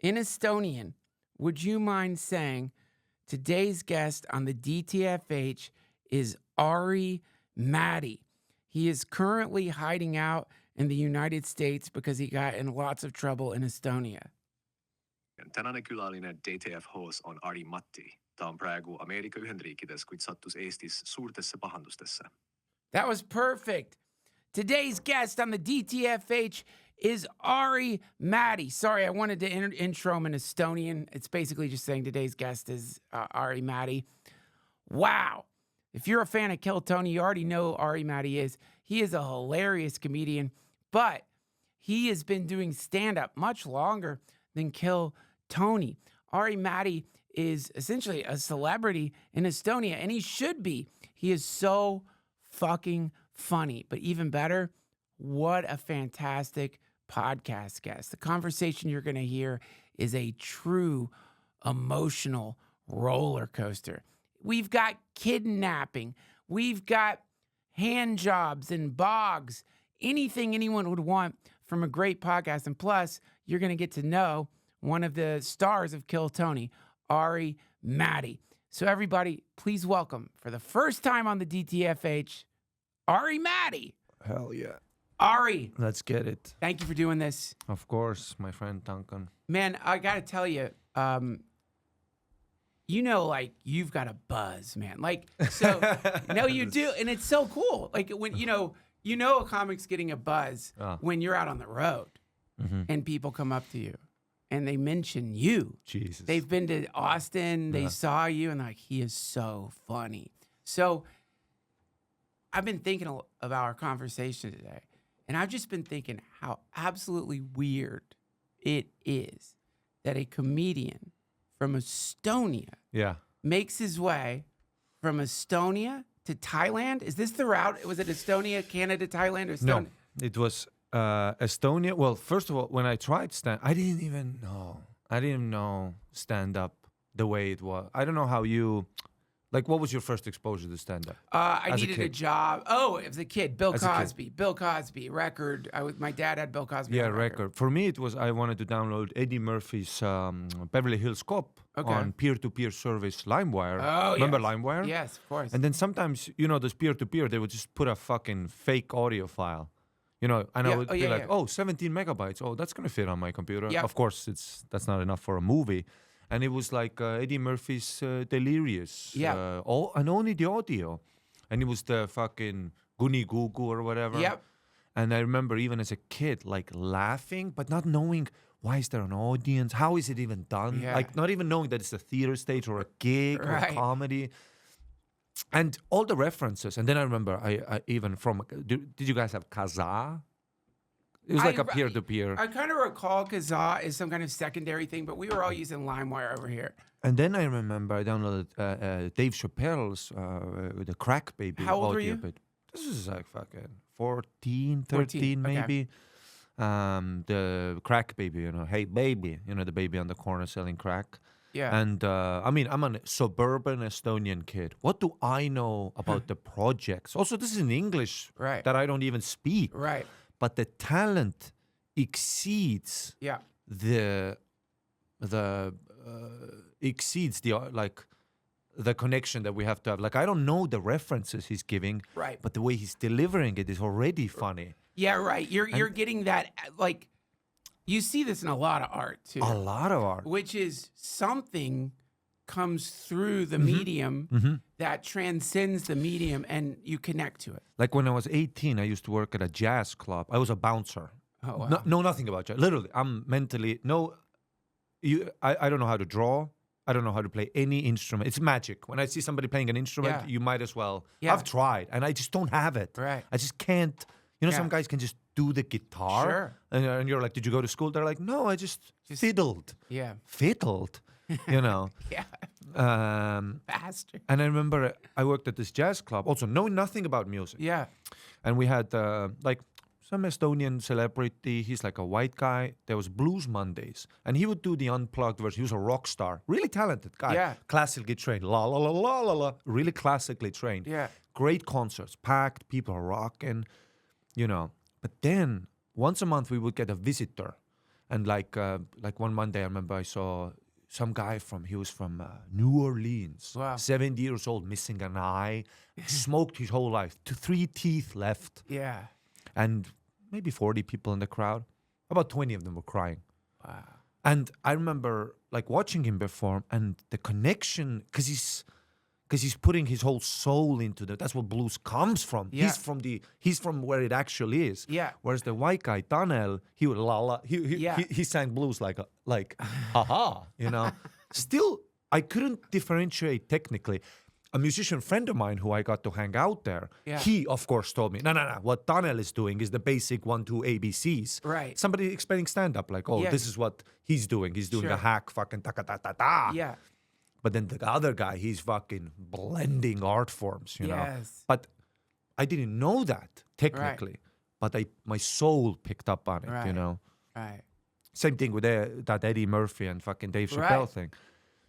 in Estonian, would you mind saying today's guest on the DTFH is Ari Matti. He is currently hiding out in the United States because he got in lots of trouble in Estonia. Tänäinen kylallinen DTFH on Ari Matti. Tämä on praegu Amerikan Yhdysvalloissa, kuid sattus Eestis suurtesse pahandustesse. That was perfect. Today's guest on the DTFH is Ari Matti. Sorry, I wanted to intro him in Estonian. It's basically just saying today's guest is Ari Matti. Wow. If you're a fan of Kill Tony, you already know Ari Matti is. He is a hilarious comedian, but he has been doing stand-up much longer than Kill Tony. Ari Matti is essentially a celebrity in Estonia, and he should be. He is so fucking funny. But even better, what a fantastic podcast guest. The conversation you're going to hear is a true emotional roller coaster. We've got kidnapping. We've got hand jobs and bogs. Anything anyone would want from a great podcast. And plus, you're going to get to know one of the stars of Kill Tony, Ari Matti. So everybody, please welcome, for the first time on the DTFH, Ari Matti. Hell yeah. Ari. Let's get it. Thank you for doing this. Of course, my friend Duncan. Man, I got to tell you, you know, like, you've got a buzz, man. Like, so, no, you do. And it's so cool. Like, when, you know a comic's getting a buzz when you're out on the road and people come up to you and they mention you. Jesus. They've been to Austin, they saw you, and they're like, he is so funny. So I've been thinking about our conversation today, and I've just been thinking how absolutely weird it is that a comedian from Estonia makes his way from Estonia to Thailand. Is this the route? Was it Estonia, Canada, Thailand, or Estonia? No, it was Estonia. Well, first of all, when I tried I didn't even know stand-up the way it was. I don't know how you... Like, what was your first exposure to stand-up? I needed a job. Oh, as a kid, Bill Cosby. Kid. Bill Cosby, record. My dad had Bill Cosby. Yeah, record. For me, it was I wanted to download Eddie Murphy's Beverly Hills Cop on peer-to-peer service LimeWire. Oh, Remember LimeWire? Yes, of course. And then sometimes, those peer-to-peer, they would just put a fucking fake audio file. And I would be like, 17 megabytes. Oh, that's going to fit on my computer. Yep. Of course, that's not enough for a movie. And it was like Eddie Murphy's Delirious. Yeah. And only the audio. And it was the fucking Guni Gugu or whatever. Yep. And I remember even as a kid, like laughing, but not knowing why is there an audience? How is it even done? Yeah. Like not even knowing that it's a theater stage or a gig or a comedy. And all the references. And then I remember I even from, did you guys have Kazaa? It was like a peer-to-peer. I kind of recall Kazaa is some kind of secondary thing, but we were all using LimeWire over here. And then I remember I downloaded Dave Chappelle's The Crack Baby. How old were you? Bit. This is like fucking 13 maybe. The Crack Baby, Hey Baby, the baby on the corner selling crack. Yeah. And I'm a suburban Estonian kid. What do I know about the projects? Also, this is in English that I don't even speak. Right. But the talent exceeds the connection that we have to have. Like, I don't know the references he's giving, but the way he's delivering it is already funny. Yeah, right. You're getting that, like, you see this in a lot of art too. A lot of art, which is something comes through the medium that transcends the medium, and you connect to it. Like when I was 18, I used to work at a jazz club. I was a bouncer. Oh, wow. No, nothing about jazz. Literally, I'm mentally I don't know how to draw. I don't know how to play any instrument. It's magic. When I see somebody playing an instrument, you might as well. Yeah. I've tried, and I just don't have it. Right. I just can't. Some guys can just do the guitar. Sure. And you're like, did you go to school? They're like, no, I just fiddled. Yeah. Fiddled. Yeah. Bastard. And I remember I worked at this jazz club, also knowing nothing about music. Yeah. And we had some Estonian celebrity. He's like a white guy. There was Blues Mondays, and he would do the unplugged version. He was a rock star, really talented guy. Yeah. Classically trained, la la la la la la. Really classically trained. Yeah. Great concerts, packed. People are rocking, But then once a month we would get a visitor. And like one Monday, I remember I saw some guy he was from New Orleans, Wow. 70 years old, missing an eye, smoked his whole life, 3 teeth left, Yeah. and maybe 40 people in the crowd. About 20 of them were crying. Wow. And I remember like watching him perform and the connection, because he's putting his whole soul into that. That's what blues comes from. Yeah. He's from where it actually is. Yeah. Whereas the white guy, Daniel, he would la la. He sang blues like haha, you know. Still, I couldn't differentiate technically. A musician friend of mine who I got to hang out there, he of course told me, no. What Daniel is doing is the basic 1, 2 ABCs. Right. Somebody explaining stand up, like, this is what he's doing. He's doing a hack fucking ta ta ta ta. Yeah. But then the other guy, he's fucking blending art forms, you know. Yes. But I didn't know that technically, but my soul picked up on it, you know. Right. Same thing with that Eddie Murphy and fucking Dave Chappelle thing.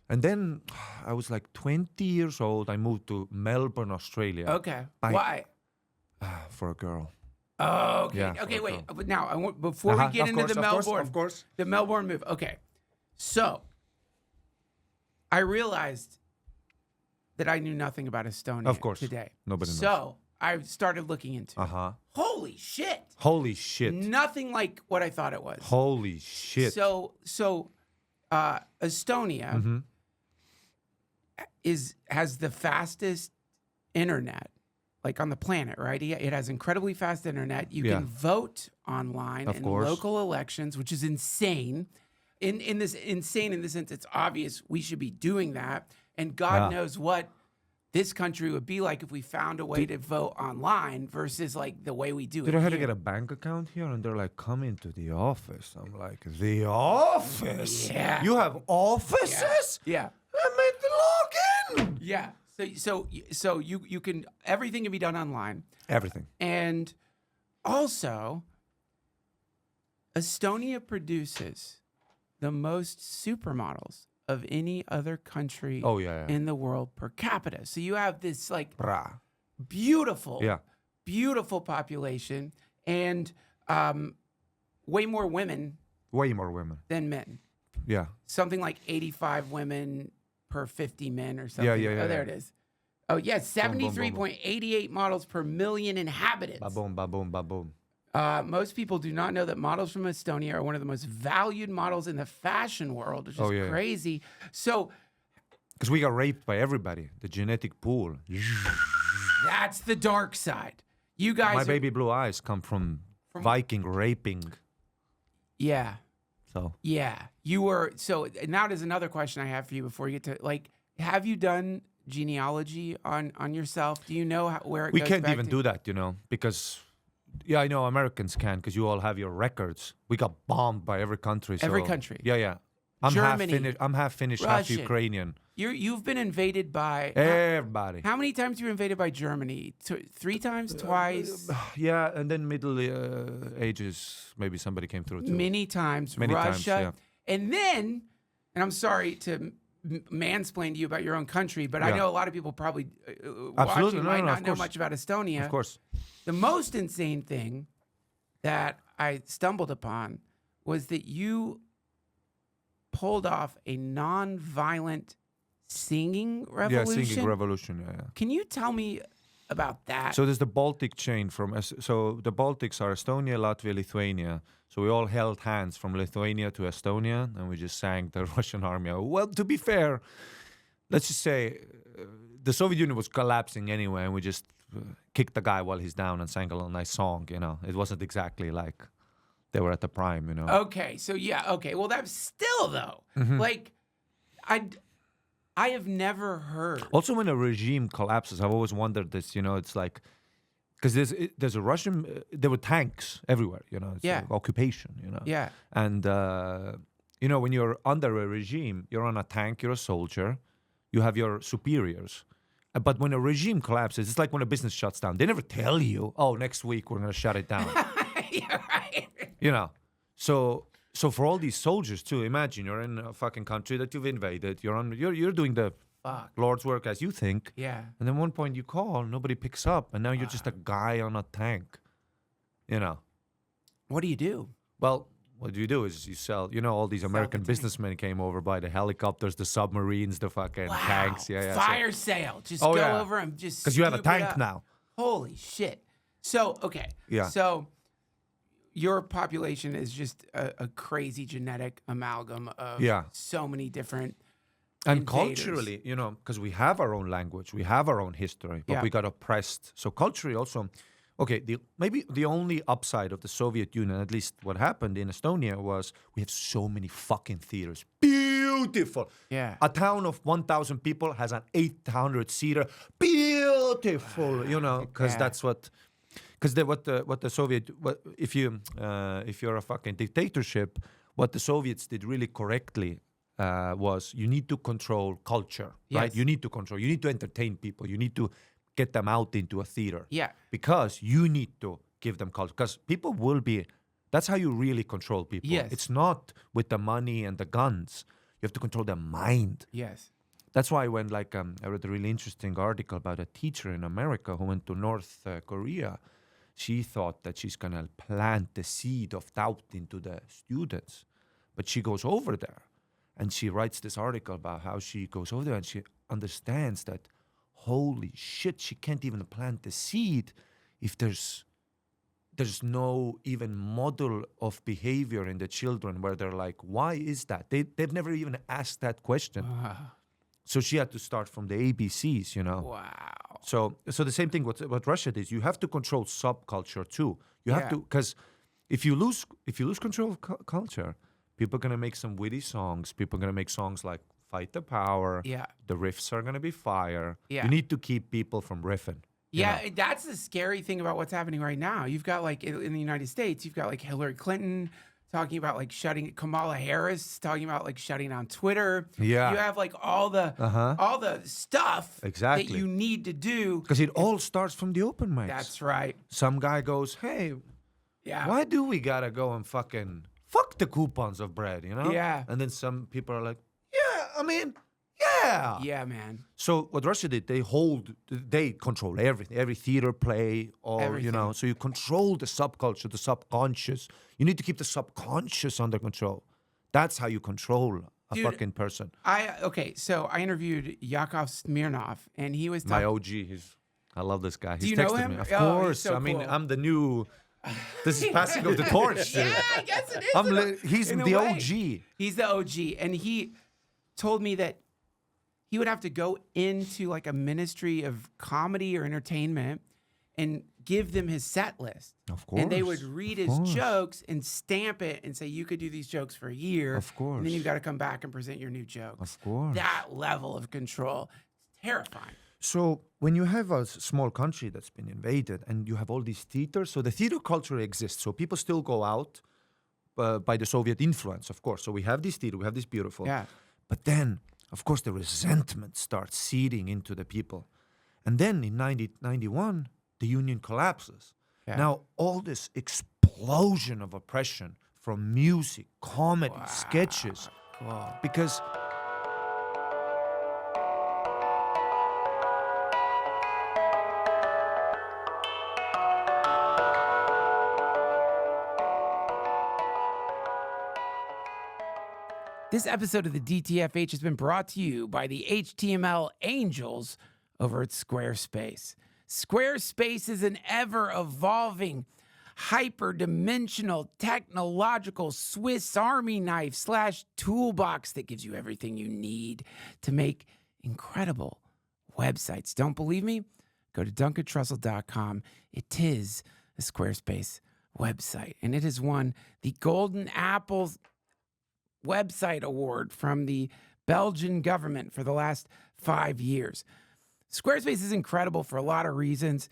And then I was like 20 years old. I moved to Melbourne, Australia. Okay. Why? For a girl. Oh, okay. Yeah, Okay, for a wait. girl. But now, before we get into the Melbourne, of course. the Melbourne move. Okay. So, I realized that I knew nothing about Estonia Of course. today. Nobody knows. So, I started looking into it. Holy shit. Holy shit. Nothing like what I thought it was. Holy shit. So Estonia has the fastest internet, like on the planet, right? It has incredibly fast internet. You can vote online in local elections, which is insane. In this insane in the sense it's obvious we should be doing that, and God knows what this country would be like if we found a way to vote online versus like the way we do it. Did I have to here. get a bank account here? And they're like, come into the office. I'm like, the office? Yeah. You have offices? Yeah. I made the login. Yeah. So you can, everything can be done online. Everything. And also, Estonia produces the most supermodels of any other country in the world per capita. So you have this like beautiful population and way more women than men. Yeah. Something like 85 women per 50 men or something. Yeah. There it is. Oh, yeah, 73.88 models per million inhabitants. Ba-boom, ba-boom, ba-boom. Most people do not know that models from Estonia are one of the most valued models in the fashion world, which is crazy. So, because we got raped by everybody, the genetic pool. That's the dark side. You guys, my baby blue eyes come from Viking raping. Yeah. So yeah, you were. So now there's another question I have for you before you get to like, have you done genealogy on yourself? Do you know where it we goes can't back even to? do that, you know, because. Yeah, I know Americans can because you all have your records. We got bombed by every country. Every country. Yeah. I'm Germany, half Finnish. I'm half Finnish, half Ukrainian. You've been invaded by everybody. How many times were you invaded by Germany? 3 times, twice? Yeah, and then Middle Ages, maybe somebody came through too. Many times. Russia, and then, and I'm sorry to mansplain to you about your own country, but I know a lot of people probably watching might not know much about Estonia. Of course. The most insane thing that I stumbled upon was that you pulled off a non-violent singing revolution. Yeah, singing revolution. Yeah. Can you tell me about that? So there's the Baltic chain so the Baltics are Estonia, Latvia, Lithuania. So we all held hands from Lithuania to Estonia, and we just sang the Russian army. Well, to be fair, let's just say the Soviet Union was collapsing anyway, and we just kicked the guy while he's down and sang a little nice song, you know. It wasn't exactly like they were at the prime, you know. Okay, so well, that's still though. Like, I have never heard. Also, when a regime collapses, I've always wondered this, you know, it's like, because there's a Russian, there were tanks everywhere, you know, it's like occupation, you know. Yeah. And, you know, when you're under a regime, you're on a tank, you're a soldier, you have your superiors. But when a regime collapses, it's like when a business shuts down. They never tell you, oh, next week we're going to shut it down. Yeah, right. You know, so for all these soldiers too, imagine you're in a fucking country that you've invaded. You're doing the Lord's work as you think. Yeah. And then one point you call, nobody picks up, and now you're just a guy on a tank. You know. What do you do? Well, what you do is you sell. You know, all these American tank. businessmen came over by the helicopters, the submarines, the fucking tanks. Yeah, yeah. Fire sale. Just Oh, go yeah. over and just Because you have a scoop it tank up. now. Holy shit. So, okay. Yeah. So your population is just a crazy genetic amalgam of so many different And invaders. culturally, you know, because we have our own language, we have our own history, but Yeah. we got oppressed. So culturally also, okay, maybe the only upside of the Soviet Union, at least what happened in Estonia, was we have so many fucking theaters. Beautiful. Yeah. A town of 1,000 people has an 800-seater. Beautiful, you know, because Yeah. that's what... Because if you're a fucking dictatorship, what the Soviets did really correctly was you need to control culture, right? Yes. You need to entertain people. You need to get them out into a theater. Yeah. Because you need to give them culture. Because people will be, that's how you really control people. Yes. It's not with the money and the guns. You have to control their mind. Yes. That's why when I read a really interesting article about a teacher in America who went to North Korea. She thought that she's going to plant the seed of doubt into the students. But she goes over there and she writes this article about how she goes over there and she understands that, holy shit, she can't even plant the seed if there's no even model of behavior in the children where they're like, why is that? They've never even asked that question. So she had to start from the ABCs, you know. Wow. So the same thing what Russia did. You have to control subculture too. You have to, because if you lose control of culture, people are gonna make some witty songs. People are gonna make songs like "Fight the Power." Yeah. The riffs are gonna be fire. Yeah. You need to keep people from riffing. Yeah, that's the scary thing about what's happening right now. You've got like in the United States, you've got like Hillary Clinton talking about like Kamala Harris talking about like shutting down Twitter. Yeah. You have like all the stuff Exactly. that you need to do. Because it all starts from the open mics. That's right. Some guy goes, "Hey, Yeah. why do we gotta go and fucking fuck the coupons of bread, you know?" Yeah. And then some people are like, "Yeah, I mean, yeah." Yeah, man. So what Russia did, they control everything, every theater play, or Everything. you know. So you control the subculture, the subconscious. You need to keep the subconscious under control. That's how you control a Dude, fucking person. So I interviewed Yakov Smirnov, and he was My talking. OG, I love this guy. He's you know texted him? me. Of Oh, he's course. so I mean, cool. I'm the new. This is passing of the torch. Dude. Yeah, I guess it is. He's in a the way. OG. He's the OG, and he told me that he would have to go into like a ministry of comedy or entertainment and give them his set list. Of course. And they would read of his course. jokes and stamp it and say, you could do these jokes for a year. Of course. And then you've got to come back and present your new jokes. Of course. That level of control. It's terrifying. So when you have a small country that's been invaded and you have all these theaters, so the theater culture exists. So people still go out by the Soviet influence, of course. So we have this theater, we have this beautiful. Yeah. But then, of course, the resentment starts seeding into the people. And then in 1991, the union collapses. Yeah. Now, all this explosion of oppression from music, comedy, sketches, Cool. because This episode of the DTFH has been brought to you by the HTML Angels over at Squarespace. Squarespace is an ever-evolving, hyper-dimensional, technological Swiss Army knife / toolbox that gives you everything you need to make incredible websites. Don't believe me? Go to DuncanTrussell.com. It is a Squarespace website, and it has won the Golden Apple Website Award from the Belgian government for the last 5 years. Squarespace is incredible for a lot of reasons.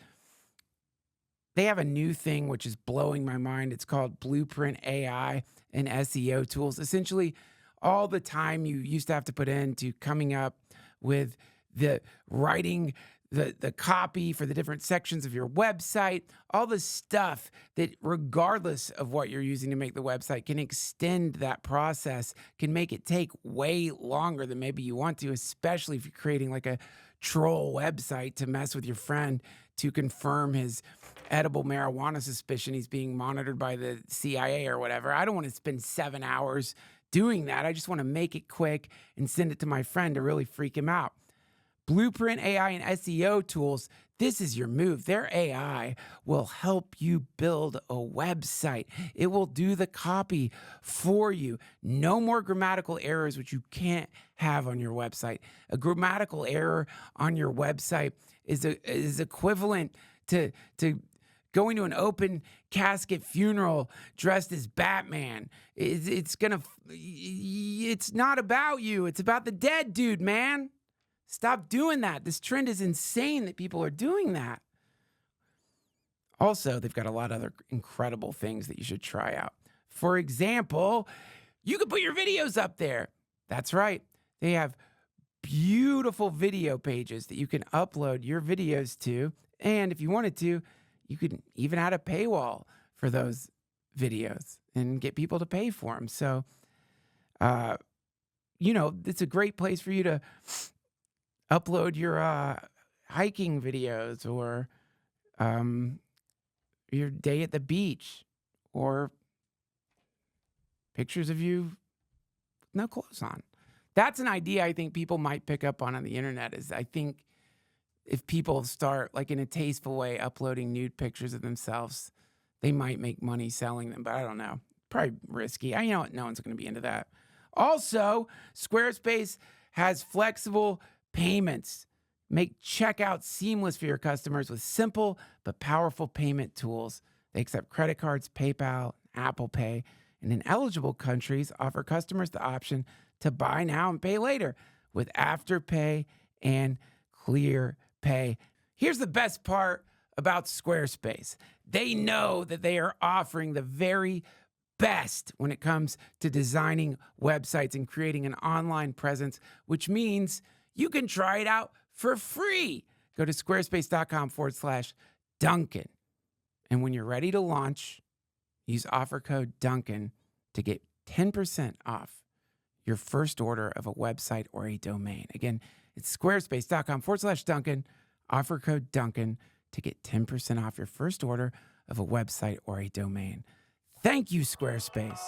They have a new thing which is blowing my mind. It's called Blueprint AI and SEO tools. Essentially, all the time you used to have to put into coming up with the writing the copy for the different sections of your website, all the stuff that regardless of what you're using to make the website can extend that process, can make it take way longer than maybe you want to, especially if you're creating like a troll website to mess with your friend to confirm his edible marijuana suspicion. He's being monitored by the CIA or whatever. I don't want to spend 7 hours doing that. I just want to make it quick and send it to my friend to really freak him out. Blueprint AI and SEO tools, this is your move. Their AI will help you build a website. It will do the copy for you. No more grammatical errors, which you can't have on your website. A grammatical error on your website is equivalent to going to an open casket funeral dressed as Batman. It's not about you. It's about the dead dude, man. Stop doing that. This trend is insane that people are doing that. Also, they've got a lot of other incredible things that you should try out. For example, you can put your videos up there. That's right. They have beautiful video pages that you can upload your videos to. And if you wanted to, you could even add a paywall for those videos and get people to pay for them. So, it's a great place for you to upload your hiking videos or your day at the beach or pictures of you with no clothes on. That's an idea I think people might pick up on the internet. Is I think if people start, like in a tasteful way, uploading nude pictures of themselves, they might make money selling them, but I don't know. Probably risky. I know no one's going to be into that. Also, Squarespace has flexible payments. Make checkout seamless for your customers with simple but powerful payment tools. They accept credit cards, PayPal, Apple Pay, and in eligible countries offer customers the option to buy now and pay later with Afterpay and Clear Pay. Here's the best part about Squarespace. They know that they are offering the very best when it comes to designing websites and creating an online presence, which means you can try it out for free. Go to squarespace.com/Duncan. And when you're ready to launch, use offer code Duncan to get 10% off your first order of a website or a domain. Again, it's squarespace.com/Duncan, offer code Duncan to get 10% off your first order of a website or a domain. Thank you, Squarespace.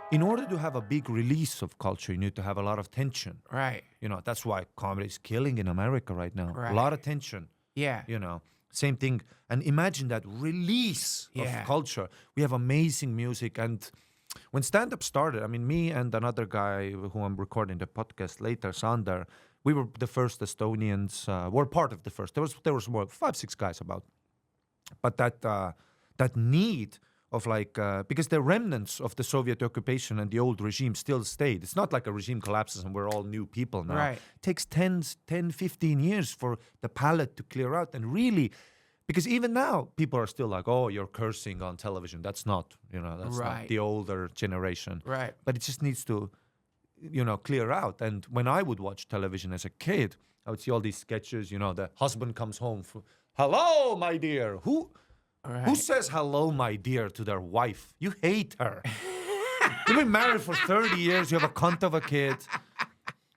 In order to have a big release of culture, you need to have a lot of tension. Right. That's why comedy is killing in America right now. Right. A lot of tension. Yeah. Same thing. And imagine that release of culture. We have amazing music. And when stand-up started, me and another guy who I'm recording the podcast later, Sander, we were the first Estonians, were part of the first. There was more, 5-6 guys about. But that need of because the remnants of the Soviet occupation and the old regime still stayed. It's not like a regime collapses and we're all new people now. Right. It takes 10, 15 years for the palate to clear out. And really, because even now, people are still like, oh, you're cursing on television. That's not, that's not the older generation. Right. But it just needs to, clear out. And when I would watch television as a kid, I would see all these sketches, the husband comes home, hello, my dear. Who says hello, my dear, to their wife? You hate her. You've been married for 30 years. You have a cunt of a kid.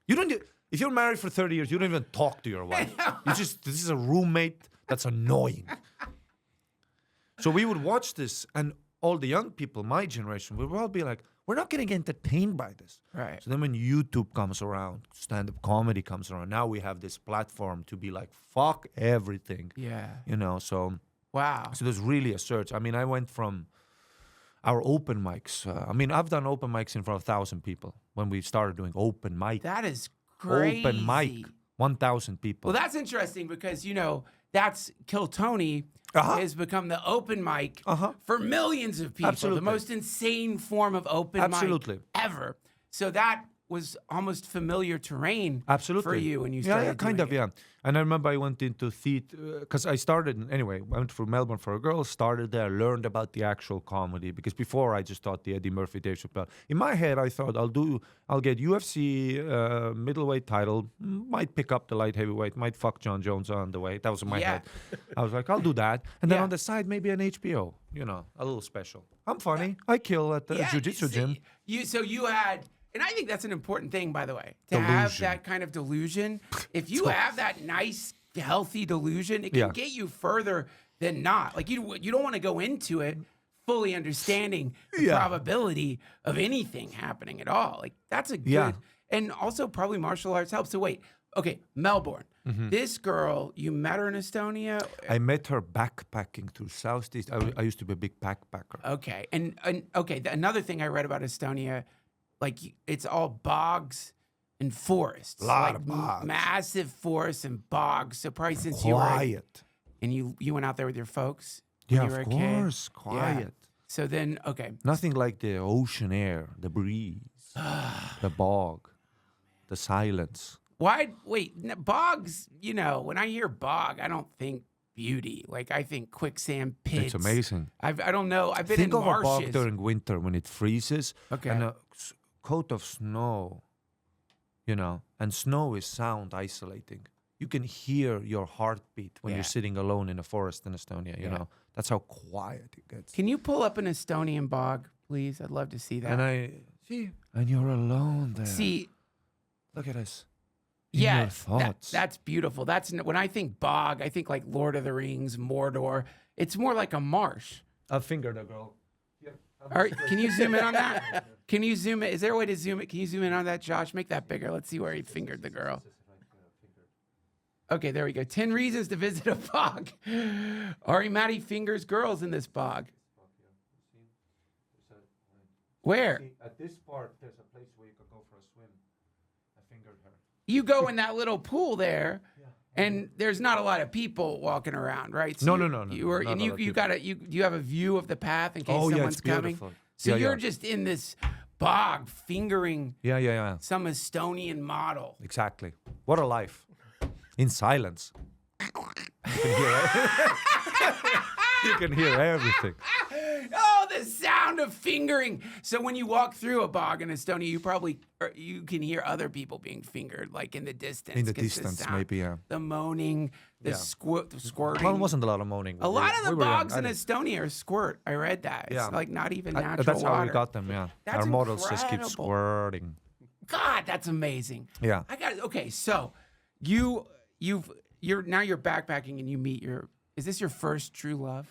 If you're married for 30 years, you don't even talk to your wife. This is a roommate that's annoying. So we would watch this, and all the young people, my generation, we would all be like, we're not getting entertained by this. Right. So then when YouTube comes around, stand-up comedy comes around, now we have this platform to be like, fuck everything. Yeah. So... Wow. So there's really a surge. I went from our open mics. I've done open mics in front of 1,000 people when we started doing open mic. That is crazy. Open mic, 1,000 people. Well, that's interesting because, that's Kill Tony has become the open mic for millions of people. Absolutely. The most insane form of open mic ever. So that was almost familiar terrain Absolutely. for you when you Yeah, started kind doing of, it. yeah. And I remember I went into theater because I started anyway. I went through Melbourne for a girl, started there, learned about the actual comedy because before I just thought the Eddie Murphy, Dave Chappelle. In my head, I thought I'll get UFC middleweight title, might pick up the light heavyweight, might fuck John Jones on the way. That was in my Yeah. head. I was like, I'll do that, and then Yeah. on the side maybe an HBO, a little special. I'm funny. I kill at the jiu-jitsu see, gym. You had, and I think that's an important thing, by the way, to have Delusion. that kind of delusion. If you have that nice, healthy delusion, it can Yeah. get you further than not. Like you don't want to go into it fully understanding the probability of anything happening at all. Like that's a good, Yeah. and also probably martial arts helps. So wait, okay, Melbourne. Mm-hmm. This girl, you met her in Estonia. I met her backpacking through Southeast. I used to be a big backpacker. Okay, and okay, another thing I read about Estonia, like it's all bogs and forests. Lot like of bogs. Massive forests and bogs. So probably since you were Quiet. and you went out there with your folks when Yeah, you were of a kid. course. Quiet. So then, okay, Nothing like the ocean air, the breeze, the bog, the silence. bogs? When I hear bog, I don't think beauty. Like I think quicksand pits. It's amazing. I don't know. I've been Think in of a bog marshes. during winter when it freezes Okay. and a coat of snow, and snow is sound isolating. You can hear your heartbeat when Yeah. you're sitting alone in a forest in Estonia, you know. That's how quiet it gets. Can you pull up an Estonian bog, please? I'd love to see that. And you're alone there. See, Look at us. In yeah, your thoughts. that's beautiful. When I think bog, I think like Lord of the Rings, Mordor. It's more like a marsh. I fingered a girl. All right, can you zoom in on that? Can you zoom in? Is there a way to zoom it? Can you zoom in on that, Josh? Make that bigger. Let's see where he fingered the girl. Okay, there we go. 10 reasons to visit a bog. Ari Matti fingers girls in this bog. Where? At this part, there's a place where you can go for a swim. I fingered her. You go in that little pool there, and there's not a lot of people walking around, right? So No. You are, Not and a you lot of you people. got you have a view of the path in case Oh, yeah, someone's it's coming. beautiful. So Yeah, you're yeah. just in this bog fingering Yeah. some Estonian model. Exactly. What a life. In silence. You can hear everything. Oh, the sound of fingering. So when you walk through a bog in Estonia, you can hear other people being fingered, like in the distance. In the 'cause distance, sound, maybe, yeah. The moaning, the Yeah. squirting. Well, it wasn't a lot of moaning. A lot of the bogs in Estonia. Estonia are squirt. I read that. It's Yeah. like not even natural That's water. how we got them, yeah. That's Our models just keep incredible. squirting. God, that's amazing. Yeah. Okay, so you're backpacking and you meet is this your first true love?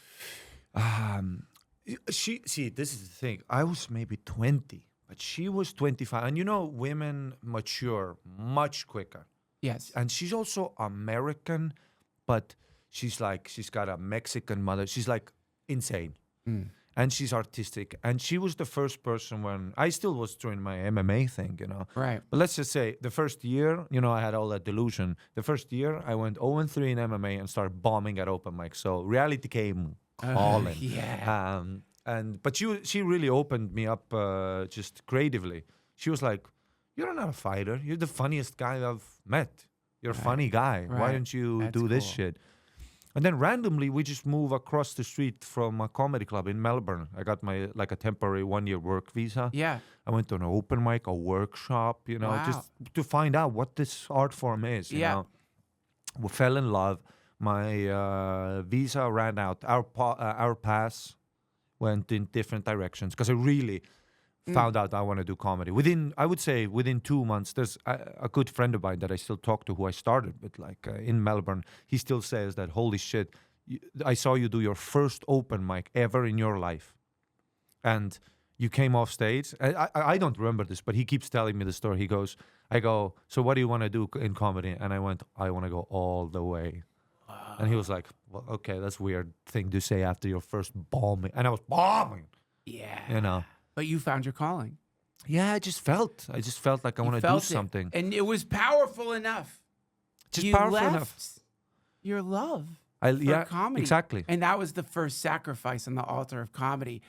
This is the thing. I was maybe 20, but she was 25. And women mature much quicker. Yes. And she's also American, but she's got a Mexican mother. She's like insane. And she's artistic. And she was the first person when I still was doing my MMA thing, Right. But let's just say the first year, I had all that delusion. The first year I went 0-3 in MMA and started bombing at open mic. So reality came calling. Yeah. But she really opened me up just creatively. She was like, "You're not a fighter. You're the funniest guy I've met. You're a funny guy. Why Right. don't you That's do this cool. shit?" And then randomly, we just move across the street from a comedy club in Melbourne. I got a temporary 1-year work visa. Yeah. I went to an open mic, a workshop, Wow. just to find out what this art form is. You Yeah. know, we fell in love. My visa ran out. Our paths went in different directions because I really found out I want to do comedy. I would say within 2 months, there's a good friend of mine that I still talk to who I started with, in Melbourne. He still says that, holy shit, I saw you do your first open mic ever in your life. And you came off stage. I don't remember this, but he keeps telling me the story. I go, so what do you want to do in comedy? And I went, I want to go all the way. And he was like, well, okay, that's a weird thing to say after your first bombing. And I was bombing, Yeah. But you found your calling. Yeah, I just felt like I want to do Felt it. something. And it was powerful enough. Just You powerful left enough. your love Yeah, for comedy. exactly. And that was the first sacrifice on the altar of comedy.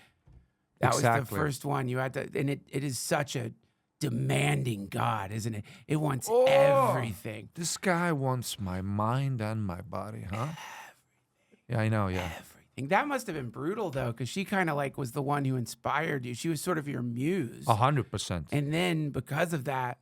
That was the Exactly. first one you had to, and it is such a demanding God, isn't it? It wants Oh. everything. This guy wants my mind and my body, huh? Yeah, I know. Yeah. Everything. That must have been brutal though, because she kind of like was the one who inspired you. She was sort of your muse. 100%. And then because of that,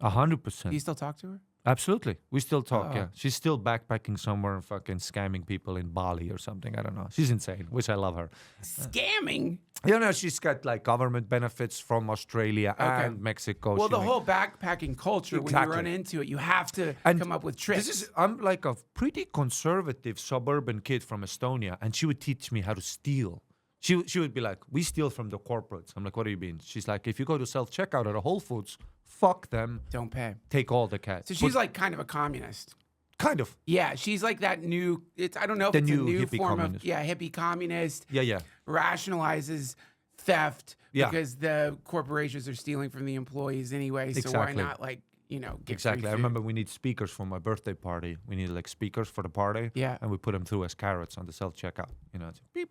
100%. do you still talk to her? Absolutely. We still talk, Oh. yeah. She's still backpacking somewhere and fucking scamming people in Bali or something. I don't know. She's insane, which I love her. Scamming? You know, she's got like government benefits from Australia Okay. and Mexico. Well, She the make- whole backpacking culture, when Exactly. you run into it, you have to And come up with tricks. I'm like a pretty conservative suburban kid from Estonia, and she would teach me how to steal. She would be like, we steal from the corporates. I'm like, what do you mean? She's like, if you go to self-checkout at a Whole Foods, fuck them, Don't pay. take all the cash. So she's like kind of a communist. Kind of. Yeah, she's like that new. I don't know if The it's a new new hippie form communist. of hippie communist. Yeah. Rationalizes theft Yeah. because the corporations are stealing from the employees anyway. So Exactly. why not like get Exactly. free I food? remember we need speakers for my birthday party. We need like speakers for the party. Yeah. And we put them through as carrots on the self-checkout. You know, it's beep,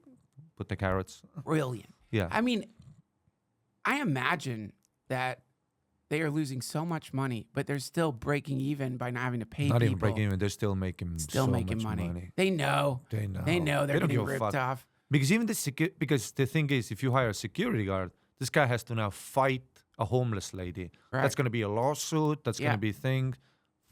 put the carrots. Brilliant. Yeah. I mean, I imagine that they are losing so much money, but they're still breaking even by not having to pay Not people. even breaking even. They're still making Still so making much money. They know. They know. They know they're They don't getting give a ripped fuck. off. Because even because the thing is, if you hire a security guard, this guy has to now fight a homeless lady. Right. That's going to be a lawsuit. That's Yeah. going to be a thing.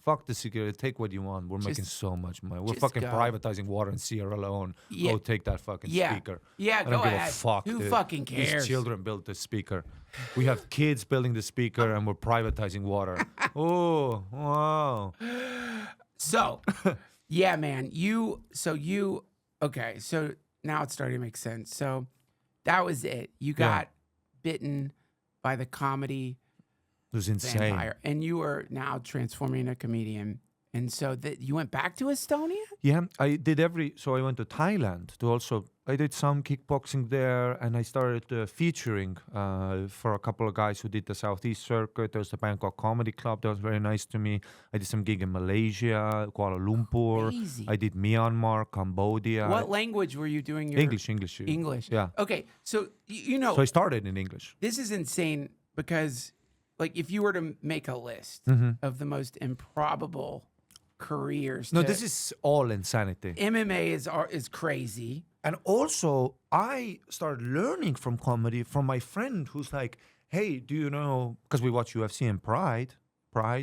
Fuck the security. Take what you want. We're making Just- so much money. We're just fucking go. privatizing water in Sierra Leone. Yeah. Go take that fucking Yeah. speaker. Yeah, I don't go give ahead. a fuck. Who dude. fucking cares? These children built the speaker. We have kids building the speaker, and we're privatizing water. Oh, wow. So, yeah, man, okay, so now it's starting to make sense. So that was it. You got bitten by the comedy It was insane. vampire, and you are now transforming into a comedian. And so that you went back to Estonia? Yeah, I did so I went to Thailand to also, I did some kickboxing there, and I started featuring for a couple of guys who did the Southeast Circuit. There was the Bangkok Comedy Club that was very nice to me. I did some gig in Malaysia, Kuala Lumpur. Crazy. I did Myanmar, Cambodia. What language were you doing your English. English. Yeah. Okay, so you know, So I started in English. this is insane because like if you were to make a list of the most improbable careers, No, to- this is all insanity. MMA is crazy. And also, I started learning from comedy from my friend who's like, hey, do you know, because we watch UFC and Pride,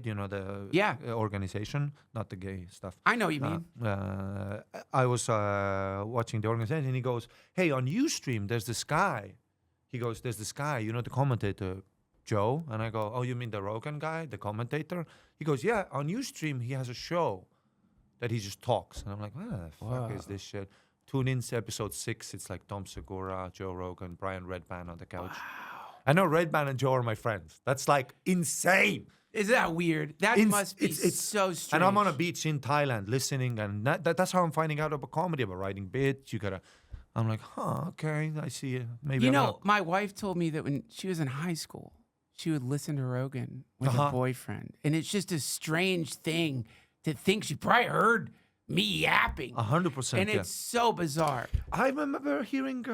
you know, the Yeah. Organization, not the gay stuff. I know what you mean. I was watching the organization, and he goes, hey, on Ustream, there's this guy. He goes, there's this guy, you know, the commentator, Joe. And I go, oh, you mean the Rogan guy, the commentator? He goes, yeah, on Ustream, he has a show that he just talks. And I'm like, what the fuck is this shit? Tune in to episode 6. It's like Tom Segura, Joe Rogan, Brian Redban on the couch. I know Redban and Joe are my friends. That's like insane. Is that weird? That must be so strange. And I'm on a beach in Thailand listening, and that's how I'm finding out about comedy, about writing bits. I'm like, okay, I see it. Maybe You I'm know, not. my wife told me that when she was in high school, she would listen to Rogan with a boyfriend. And it's just a strange thing to think. She probably heard me yapping. 100%. And it's so bizarre. I remember hearing,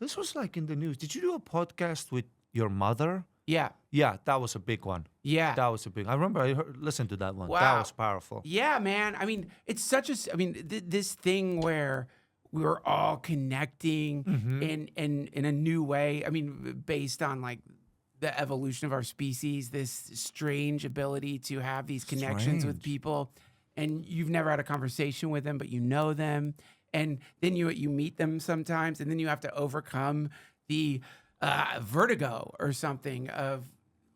this was like in the news. Did you do a podcast with your mother? Yeah. Yeah, that was a big one. Yeah. That was a big. I remember I listened to that one. That Wow. was powerful. Yeah, man. I mean, it's such a. I mean, this thing where we were all connecting in a new way. I mean, based on like the evolution of our species, this strange ability to have these connections with Strange. people, and you've never had a conversation with them, but you know them, and then you meet them sometimes, and then you have to overcome the vertigo or something of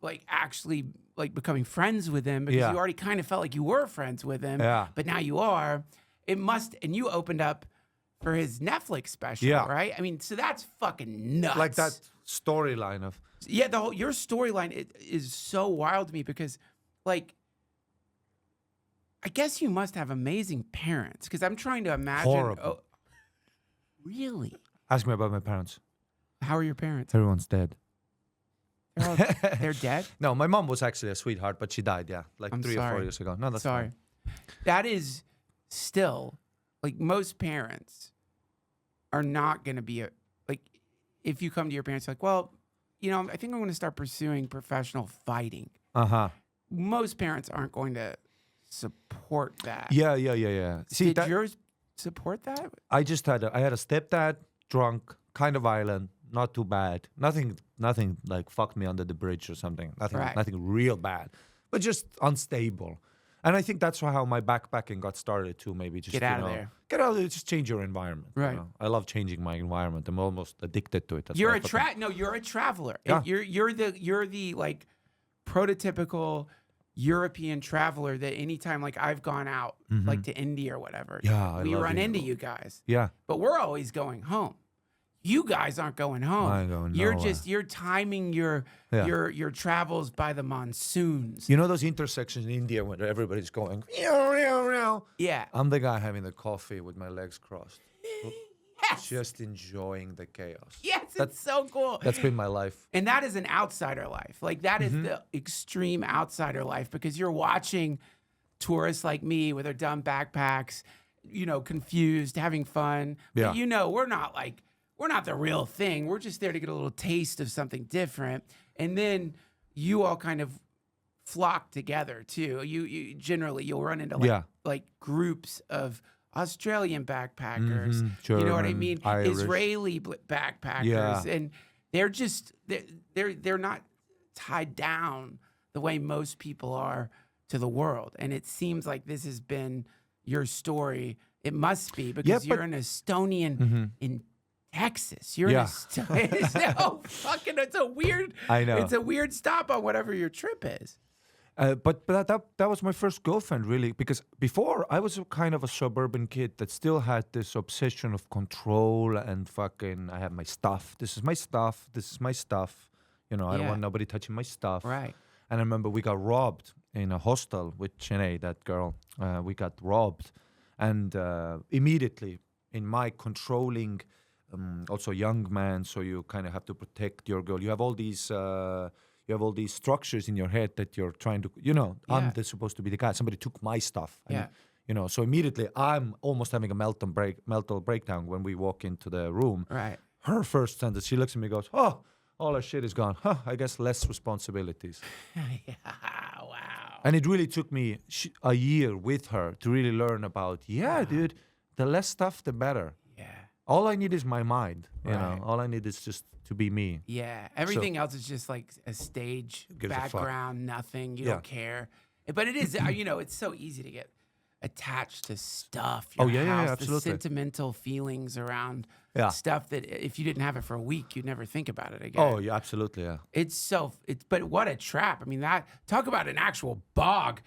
like actually like becoming friends with him because Yeah. you already kind of felt like you were friends with him, Yeah. but now you are. And you opened up for his Netflix special, Yeah. right? I mean, so that's fucking nuts. Like that storyline of. Yeah, your storyline is so wild to me because, like, I guess you must have amazing parents because I'm trying to imagine. Horrible. Oh, really? Ask me about my parents. How are your parents? Everyone's dead. They're dead? No, my mom was actually a sweetheart, but she died, like I'm 3 or 4 sorry. years ago. No, that's Sorry. fine. That is still, like, most parents are not going to be, like, if you come to your parents, like, well, I think I'm going to start pursuing professional fighting. Most parents aren't going to support that. Yeah. See, Did yours support that? I had a stepdad, drunk, kind of violent, not too bad. Nothing like fucked me under the bridge or something. Nothing real bad, but just unstable. And I think that's how my backpacking got started too. Maybe just Get out of there. Get out of there. Just change your environment. Right. I love changing my environment. I'm almost addicted to it. That's You're why you're a traveler. Yeah. You're the like prototypical European traveler that anytime like I've gone out like to India or whatever, Yeah, we I love run India. into you guys. Yeah. But we're always going home. You guys aren't going home. I ain't going You're nowhere. you're timing your travels by the monsoons. You know those intersections in India where everybody's going, meow, meow, meow. Yeah. I'm the guy having the coffee with my legs crossed, Yes. just enjoying the chaos. Yes, it's so cool. That's been my life. And that is an outsider life. Like that is the extreme outsider life because you're watching tourists like me with their dumb backpacks, confused, having fun. Yeah. But we're not the real thing. We're just there to get a little taste of something different. And then you all kind of flock together too. You generally you'll run into like groups of Australian backpackers. You know what I German, mean? Irish. Israeli backpackers. Yeah. And they're just they're not tied down the way most people are to the world. And it seems like this has been your story. It must be because you're an Estonian in Texas. You're Yeah. it's a weird I know. It's a weird stop on whatever your trip is. But that was my first girlfriend, really, because before I was a kind of a suburban kid that still had this obsession of control and fucking, I have my stuff. This is my stuff. This is my stuff. I don't want nobody touching my stuff. Right. And I remember we got robbed in a hostel with Chene, that girl. We got robbed. And immediately in my controlling, also young man, so you kind of have to protect your girl. You have all these structures in your head that you're trying to, I'm supposed to be the guy. Somebody took my stuff. And, so immediately I'm almost having a mental breakdown when we walk into the room. Right. Her first sentence, she looks at me and goes, oh, all our shit is gone. I guess less responsibilities. Wow. And it really took me a year with her to really learn about, dude, the less stuff, the better. Yeah. All I need is my mind. Right. All I need is just to be me. Yeah. Everything else is just like a stage gives a fuck? background, nothing. You don't care. But it is, it's so easy to get attached to stuff. Your house, absolutely. The sentimental feelings around stuff that if you didn't have it for a week, you'd never think about it again. Oh, yeah, absolutely, yeah. But what a trap. I mean, talk about an actual bog.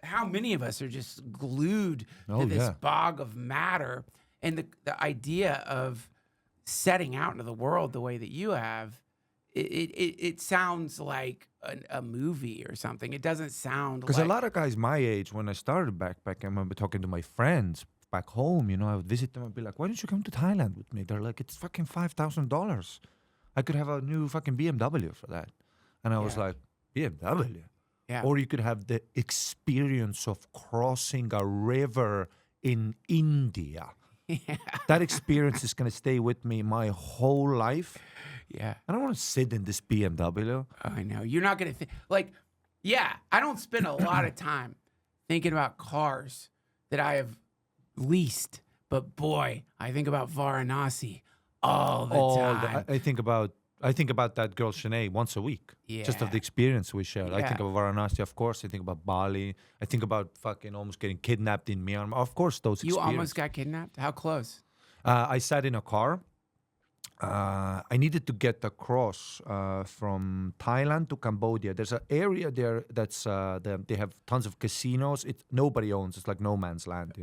How many of us are just glued to this bog of matter? And the idea of setting out into the world the way that you have, it sounds like a movie or something. It doesn't sound Because like... a lot of guys my age, when I started backpacking, I remember talking to my friends back home, I would visit them and be like, why don't you come to Thailand with me? They're like, it's fucking $5,000. I could have a new fucking BMW for that. And I was like, BMW? Yeah. Or you could have the experience of crossing a river in India. That experience is going to stay with me my whole life. Yeah. I don't want to sit in this BMW. I know. You're not going to I don't spend a lot of time thinking about cars that I have leased, but boy, I think about Varanasi all the time. I think about that girl Shanae once a week. Just of the experience we shared. I think about Varanasi, of course. I think about Bali. I think about fucking almost getting kidnapped in Myanmar. Of course, those You experiences. almost got kidnapped? How close? I sat in a car. I needed to get across from Thailand to Cambodia. There's an area there that's they have tons of casinos. Nobody owns. It's like no man's land,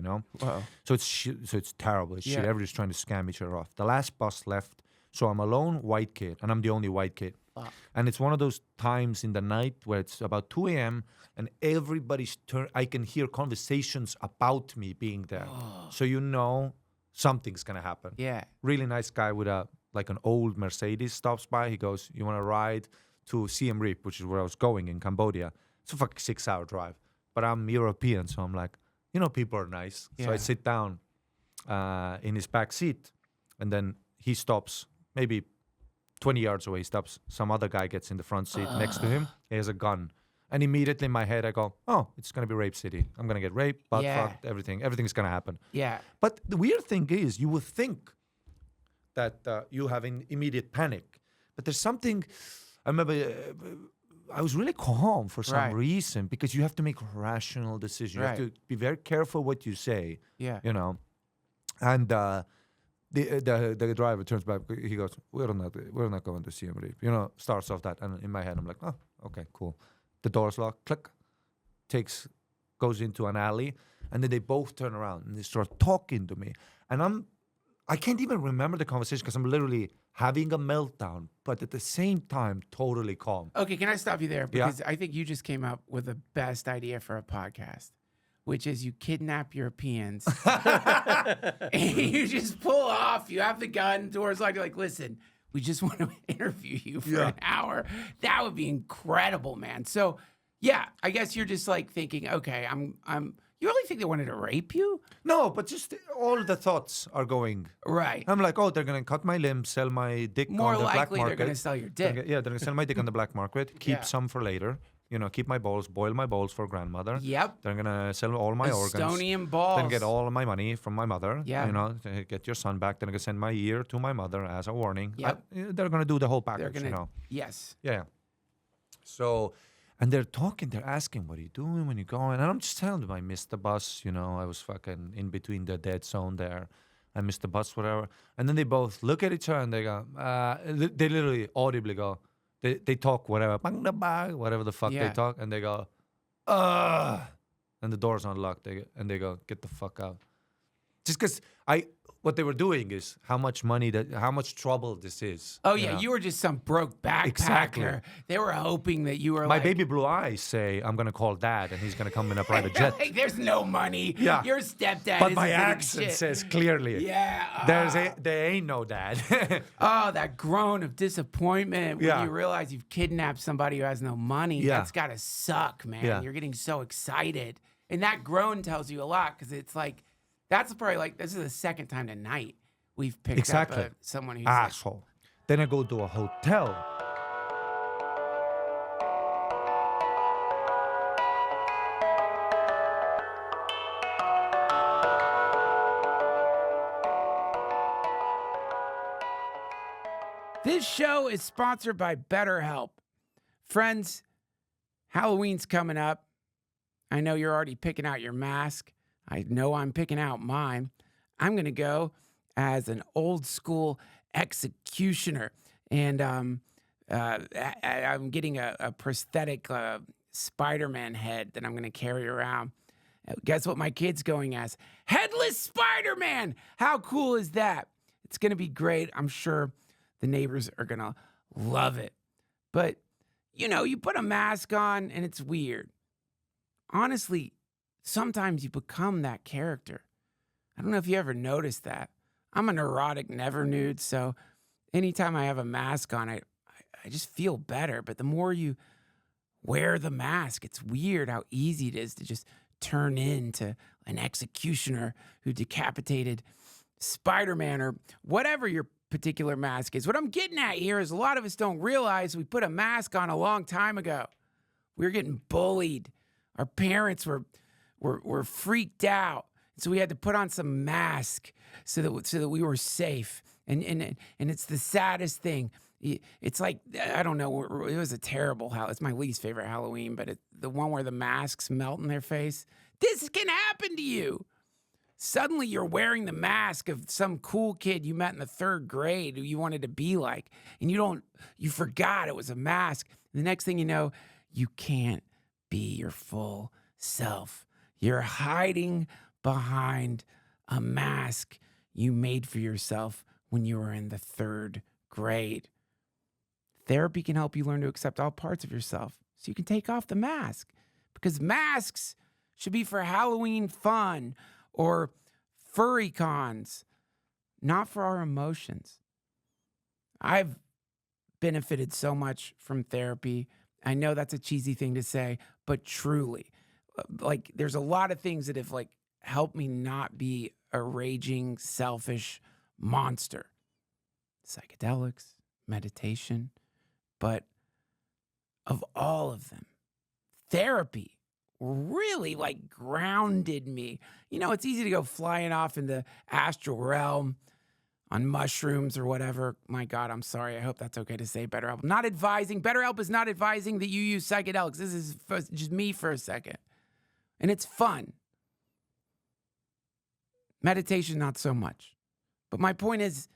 Wow. So it's terrible. It's shit. Everybody's trying to scam each other off. The last bus left, so I'm alone, white kid, and I'm the only white kid. Wow. And it's one of those times in the night where it's about 2 a.m. and everybody's I can hear conversations about me being there. So something's gonna happen. Yeah. Really nice guy with an old Mercedes stops by. He goes, you want to ride to Siem Reap, which is where I was going in Cambodia. It's a fucking 6-hour drive. But I'm European, so I'm like, people are nice. Yeah. So I sit down in his back seat, and then he stops maybe 20 yards away, he stops. Some other guy gets in the front seat next to him. He has a gun. And immediately in my head, I go, oh, it's going to be Rape City. I'm going to get raped, butt fucked, everything. Everything's going to happen. Yeah. But the weird thing is, you would think that you have an immediate panic. But there's something, I remember I was really calm for some reason, because you have to make rational decisions. You have to be very careful what you say. Yeah. You know. And the driver turns back. He goes, we're not going to see him rape. You know, starts off that. And in my head, I'm like, oh, okay, cool. The door's locked, click, goes into an alley, and then they both turn around and they start talking to me. And I can't even remember the conversation because I'm literally having a meltdown, but at the same time, totally calm. Okay, can I stop you there? Because I think you just came up with the best idea for a podcast, which is you kidnap Europeans and you just pull off. You have the gun, doors locked. You're like, listen, we just want to interview you for an hour. That would be incredible, man. So, yeah, I guess you're just like thinking, okay, you really think they wanted to rape you? No, but just all the thoughts are going. Right. I'm like, oh, they're going to cut my limb, sell my dick on the black market. More likely they're going to sell your dick. They're going to sell my dick on the black market, keep some for later. You know, keep my balls, boil my balls for grandmother. Yep. They're going to sell all my organs. Estonian balls. Then get all of my money from my mother. Yeah. You know, get your son back. Then I'm going to send my ear to my mother as a warning. Yep. They're going to do the whole package, you know. Yes. Yeah. So, and they're talking, they're asking, what are you doing when you're going? And I'm just telling them, I missed the bus. You know, I was fucking in between the dead zone there. I missed the bus, whatever. And then they both look at each other and they go, they literally audibly go, They talk whatever, whatever the fuck they talk, and they go, and the door's unlocked, and they go, get the fuck out. Just because what they were doing is how much trouble this is. Oh yeah, you were just some broke backpacker. Exactly. They were hoping that you were my baby blue eyes say, I'm gonna call dad, and he's gonna come in a private jet. Like, there's no money. Yeah. Your stepdad. But my accent says clearly. Yeah. There ain't no dad. Oh, that groan of disappointment when you realize you've kidnapped somebody who has no money. Yeah. That's gotta suck, man. Yeah. You're getting so excited, and that groan tells you a lot, because it's like, that's probably like, this is the second time tonight we've picked up someone who's asshole. Then I go to a hotel. This show is sponsored by BetterHelp. Friends, Halloween's coming up. I know you're already picking out your mask. I know I'm picking out mine. I'm going to go as an old school executioner. And I'm getting a prosthetic Spider-Man head that I'm going to carry around. Guess what my kid's going as? Headless Spider-Man! How cool is that? It's going to be great. I'm sure the neighbors are going to love it. But, you know, you put a mask on and it's weird. Honestly, sometimes you become that character. I don't know if you ever noticed that. I'm a neurotic never nude, so anytime I have a mask on, I just feel better. But the more you wear the mask, it's weird how easy it is to just turn into an executioner who decapitated Spider-Man or whatever your particular mask is. What I'm getting at here is a lot of us don't realize we put a mask on a long time ago. We were getting bullied. Our parents were freaked out, so we had to put on some mask so that we were safe. And it's the saddest thing. It's like, I don't know. It was a terrible It's my least favorite Halloween, but the one where the masks melt in their face. This can happen to you. Suddenly you're wearing the mask of some cool kid you met in the 3rd grade who you wanted to be like, and you forgot it was a mask. The next thing you know, you can't be your full self. You're hiding behind a mask you made for yourself when you were in the 3rd grade. Therapy can help you learn to accept all parts of yourself so you can take off the mask, because masks should be for Halloween fun or furry cons, not for our emotions. I've benefited so much from therapy. I know that's a cheesy thing to say, but truly, like, there's a lot of things that have like helped me not be a raging, selfish monster. Psychedelics, meditation, but of all of them, therapy really like grounded me. You know, it's easy to go flying off in the astral realm on mushrooms or whatever. My God, I'm sorry. I hope that's okay to say. BetterHelp. Not advising. BetterHelp is not advising that you use psychedelics. This is just me for a second. And it's fun. Meditation, not so much. But my point is,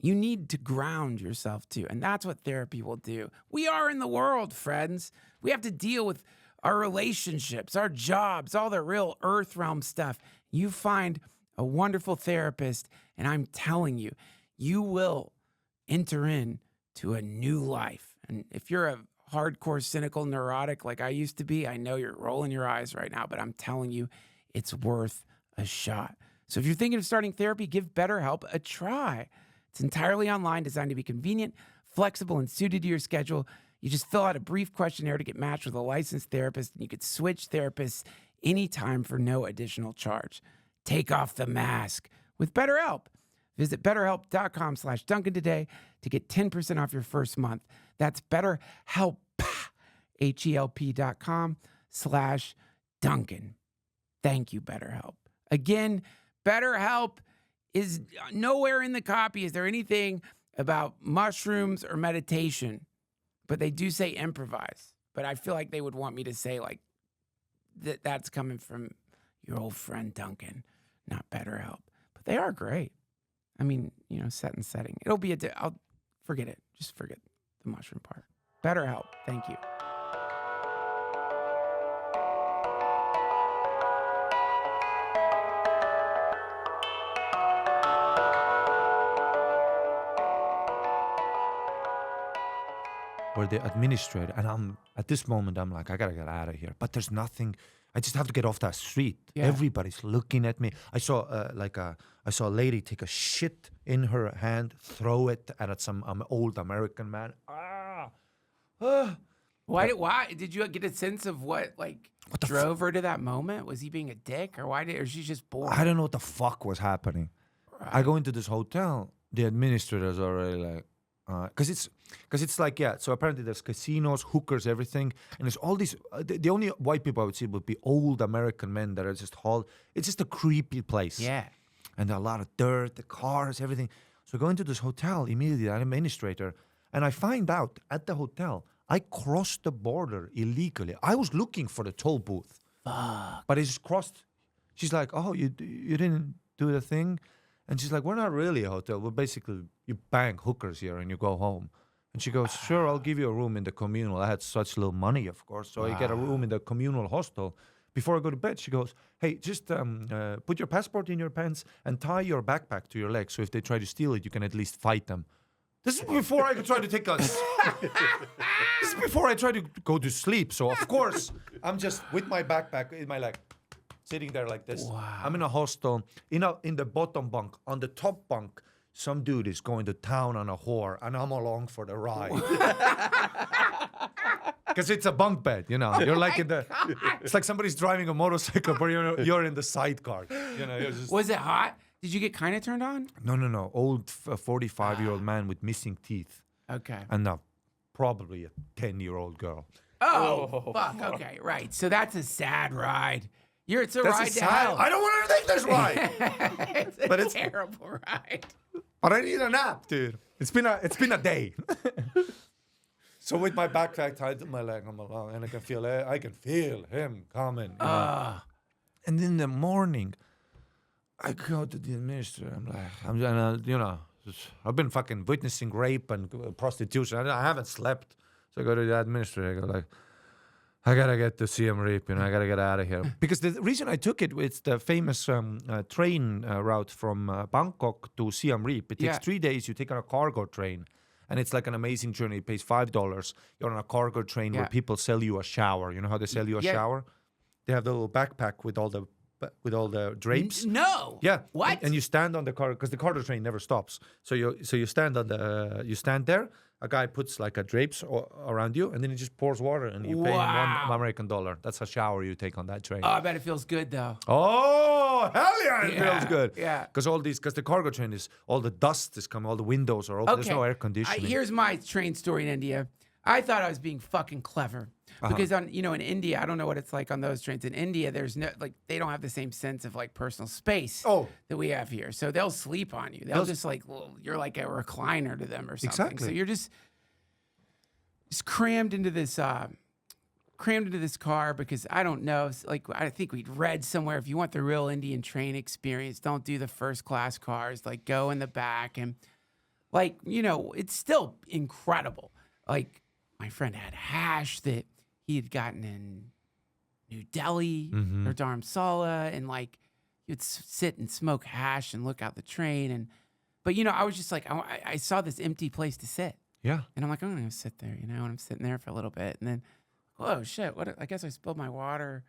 you need to ground yourself too. And that's what therapy will do. We are in the world, friends. We have to deal with our relationships, our jobs, all the real earth realm stuff. You find a wonderful therapist, and I'm telling you, you will enter into a new life. And if you're a hardcore, cynical, neurotic like I used to be, I know you're rolling your eyes right now, but I'm telling you, it's worth a shot. So if you're thinking of starting therapy, give BetterHelp a try. It's entirely online, designed to be convenient, flexible, and suited to your schedule. You just fill out a brief questionnaire to get matched with a licensed therapist, and you could switch therapists anytime for no additional charge. Take off the mask with BetterHelp. Visit BetterHelp.com/Duncan today to get 10% off your first month. That's BetterHelp, HELP.com/Duncan. Thank you, BetterHelp. Again, BetterHelp is nowhere in the copy. Is there anything about mushrooms or meditation? But they do say improvise. But I feel like they would want me to say like that's coming from your old friend Duncan, not BetterHelp. But they are great. I mean, you know, set and setting. It'll be I'll forget it. Just forget the mushroom part. BetterHelp. Thank you. Or the administrator, and I'm at this moment I'm like, I gotta get out of here. But there's nothing. I just have to get off that street. Yeah. Everybody's looking at me. I saw I saw a lady take a shit in her hand, throw it at some old American man. Why did you get a sense of what drove her to that moment? Was he being a dick, or or she's just bored? I don't know what the fuck was happening. Right. I go into this hotel. The administrators are already like. Because it's like, yeah, so apparently there's casinos, hookers, everything, and there's all these, the only white people I would see would be old American men that are just it's just a creepy place. Yeah. And a lot of dirt, the cars, everything. So I go into this hotel immediately, an administrator, and I find out at the hotel, I crossed the border illegally. I was looking for the toll booth. Fuck. But I just crossed. She's like, oh, you didn't do the thing? And she's like, we're not really a hotel. We're basically, you bang hookers here and you go home. And she goes, sure, I'll give you a room in the communal. I had such little money, of course. So I get a room in the communal hostel. Before I go to bed, she goes, hey, just put your passport in your pants and tie your backpack to your leg. So if they try to steal it, you can at least fight them. This is before I could try to take a... This is before I try to go to sleep. So, of course, I'm just with my backpack in my leg. Sitting there like this. Wow. I'm in a hostel. In the bottom bunk. On the top bunk, some dude is going to town on a whore, and I'm along for the ride. Because it's a bunk bed, you know. You're like it's like somebody's driving a motorcycle, but you're in the sidecar. You know. Was it hot? Did you get kind of turned on? No. Old 45-year-old man with missing teeth. Okay. And probably a 10-year-old girl. Oh, fuck. Okay, right. So that's a sad ride. It's a That's ride to hell. I don't want to take this ride. It's a terrible ride. But I need a nap, dude. It's been a day. So with my backpack tied to my leg, I'm along, and I can feel him coming. You know? And in the morning, I go to the administrator. I've been fucking witnessing rape and prostitution. I haven't slept. So I go to the administrator. I go like, I gotta get to Siem Reap, I gotta get out of here. Because the reason I took it's the famous train route from Bangkok to Siem Reap. It takes 3 days. You take on a cargo train, and it's like an amazing journey. It pays $5. You're on a cargo train where people sell you a shower. You know how they sell you a shower? They have the little backpack with all the drapes. No. Yeah. What? And you stand on the car because the cargo train never stops. So you stand there. a guy puts like a drapes around you, and then he just pours water, and you pay him Wow. $1 American. That's a shower you take on that train. Oh, I bet it feels good though. Oh, hell yeah, it Yeah, feels good. yeah. Because the cargo train is, all the dust is coming, all the windows are open. There's no air conditioning. Here's my train story in India. I thought I was being fucking clever because in India, I don't know what it's like on those trains. In India, there's no they don't have the same sense of like personal space that we have here. So they'll sleep on you. They'll just you're like a recliner to them or something. Exactly. So you're just crammed into this car because I don't know. Like I think we'd read somewhere if you want the real Indian train experience, don't do the first class cars. Like go in the back and it's still incredible. Like my friend had hash that he had gotten in New Delhi or Dharamsala, and like you'd sit and smoke hash and look out the train, but I was just like I saw this empty place to sit. Yeah. And I'm like, I'm gonna sit there, and I'm sitting there for a little bit, and then, whoa, shit! What? I guess I spilled my water,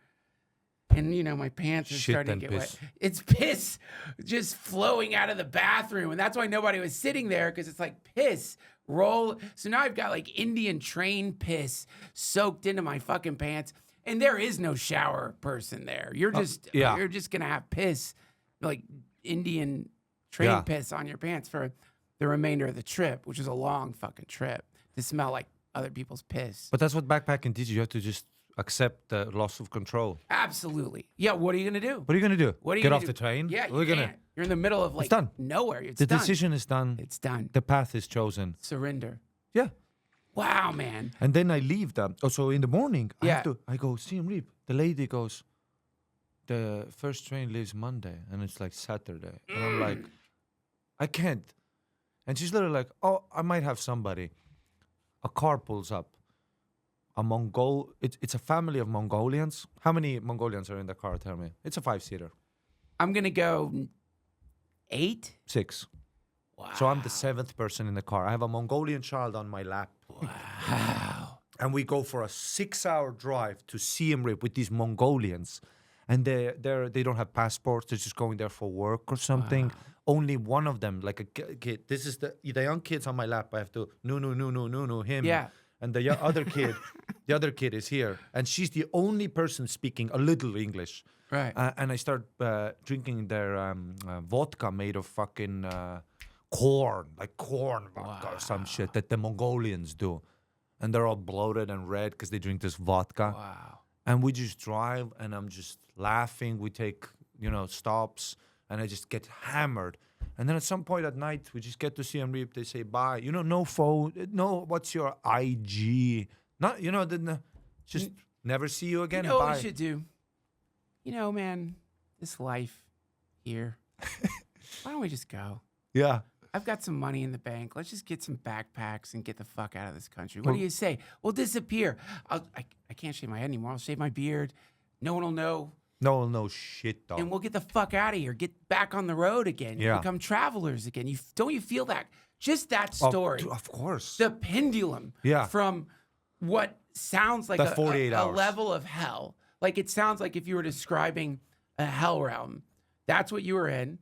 and my pants are starting to get wet. It's piss just flowing out of the bathroom, and that's why nobody was sitting there because it's like piss roll. So now I've got like Indian train piss soaked into my fucking pants, and there is no shower person there. You're just you're just gonna have piss, like Indian train piss on your pants for the remainder of the trip, which is a long fucking trip to smell like other people's piss. But that's what backpacking teaches you. You have to just accept the loss of control. Absolutely. Yeah, what are you going to do? What are you going to do? What are you Get gonna off do? the train? Yeah, We're you can't. You're in the middle of like done. nowhere. It's The done. decision is done. It's done. The path is chosen. Surrender. Yeah. Wow, man. And then I leave them. Oh, so in the morning, Yeah. I go, Siem Reap. The lady goes, the first train leaves Monday, and it's like Saturday. And I'm like, I can't. And she's literally like, oh, I might have somebody. A car pulls up. It's a family of Mongolians. How many Mongolians are in the car? Tell me. It's a 5-seater. I'm going to go 8. 6. Wow. So I'm the 7th person in the car. I have a Mongolian child on my lap. Wow. And we go for a 6-hour drive to Siem Reap with these Mongolians. And they don't have passports. They're just going there for work or something. Wow. Only one of them, like a kid. This is the young kid's on my lap. I have to no him. Yeah. And the other kid is here, and she's the only person speaking a little English. Right. And I start drinking their vodka made of fucking corn, like corn vodka or some shit that the Mongolians do, and they're all bloated and red because they drink this vodka. Wow. And we just drive, and I'm just laughing. We take stops, and I just get hammered. And then at some point at night, we just get to Siem Reap. They say bye. No phone. No, what's your IG? Not, just never see you again. You know bye. what we should do? Man, this life here. Why don't we just go? Yeah. I've got some money in the bank. Let's just get some backpacks and get the fuck out of this country. What do you say? We'll disappear. I can't shave my head anymore. I'll shave my beard. No one will know. No one knows shit, though. And we'll get the fuck out of here. Get back on the road again. Yeah. Become travelers again. Don't you feel that? Just that story. Of course. The pendulum from what sounds like the 48 a hours. level of hell. Like it sounds like if you were describing a hell realm, that's what you were in,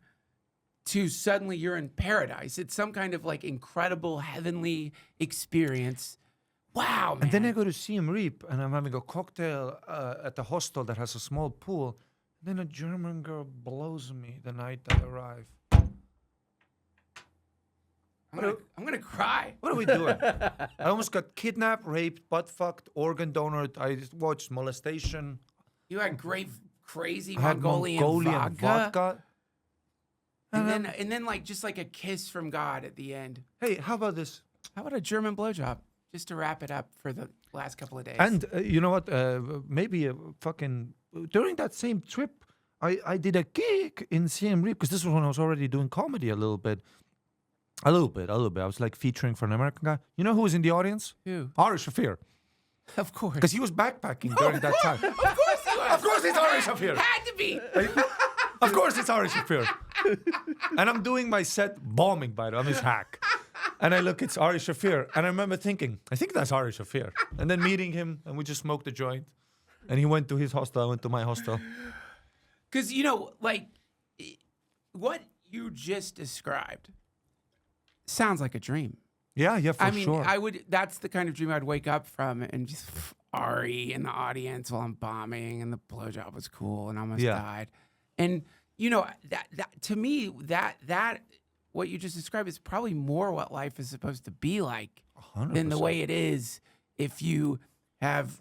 to suddenly you're in paradise. It's some kind of like incredible heavenly experience. Wow, man. And then I go to Siem Reap, and I'm having a cocktail at the hostel that has a small pool. Then a German girl blows me the night I arrive. I'm gonna cry. What are we doing? I almost got kidnapped, raped, butt fucked, organ donor. I just watched molestation. You had great, crazy I had Mongolian vodka. And then like just like a kiss from God at the end. Hey, how about this? How about a German blowjob? Just to wrap it up for the last couple of days. And you know what? Maybe during that same trip, I did a gig in Siem Reap because this was when I was already doing comedy a little bit. I was like featuring for an American guy. You know who was in the audience? Who? Ari Shafir. Of course. Because he was backpacking during that time. Of course he was. Of course it's Ari Shafir. Had to be. Of course it's Ari Shafir. And I'm doing my set bombing, by the way. I'm his hack. And I look, it's Ari Shafir. And I remember thinking, I think that's Ari Shafir. And then meeting him, and we just smoked a joint. And he went to his hostel, I went to my hostel. Because, like, what you just described sounds like a dream. Yeah, for I mean, sure. that's the kind of dream I'd wake up from and just Ari in the audience while I'm bombing and the blowjob was cool and I almost died. And, that to me, that what you just described is probably more what life is supposed to be like 100%. than the way it is if you have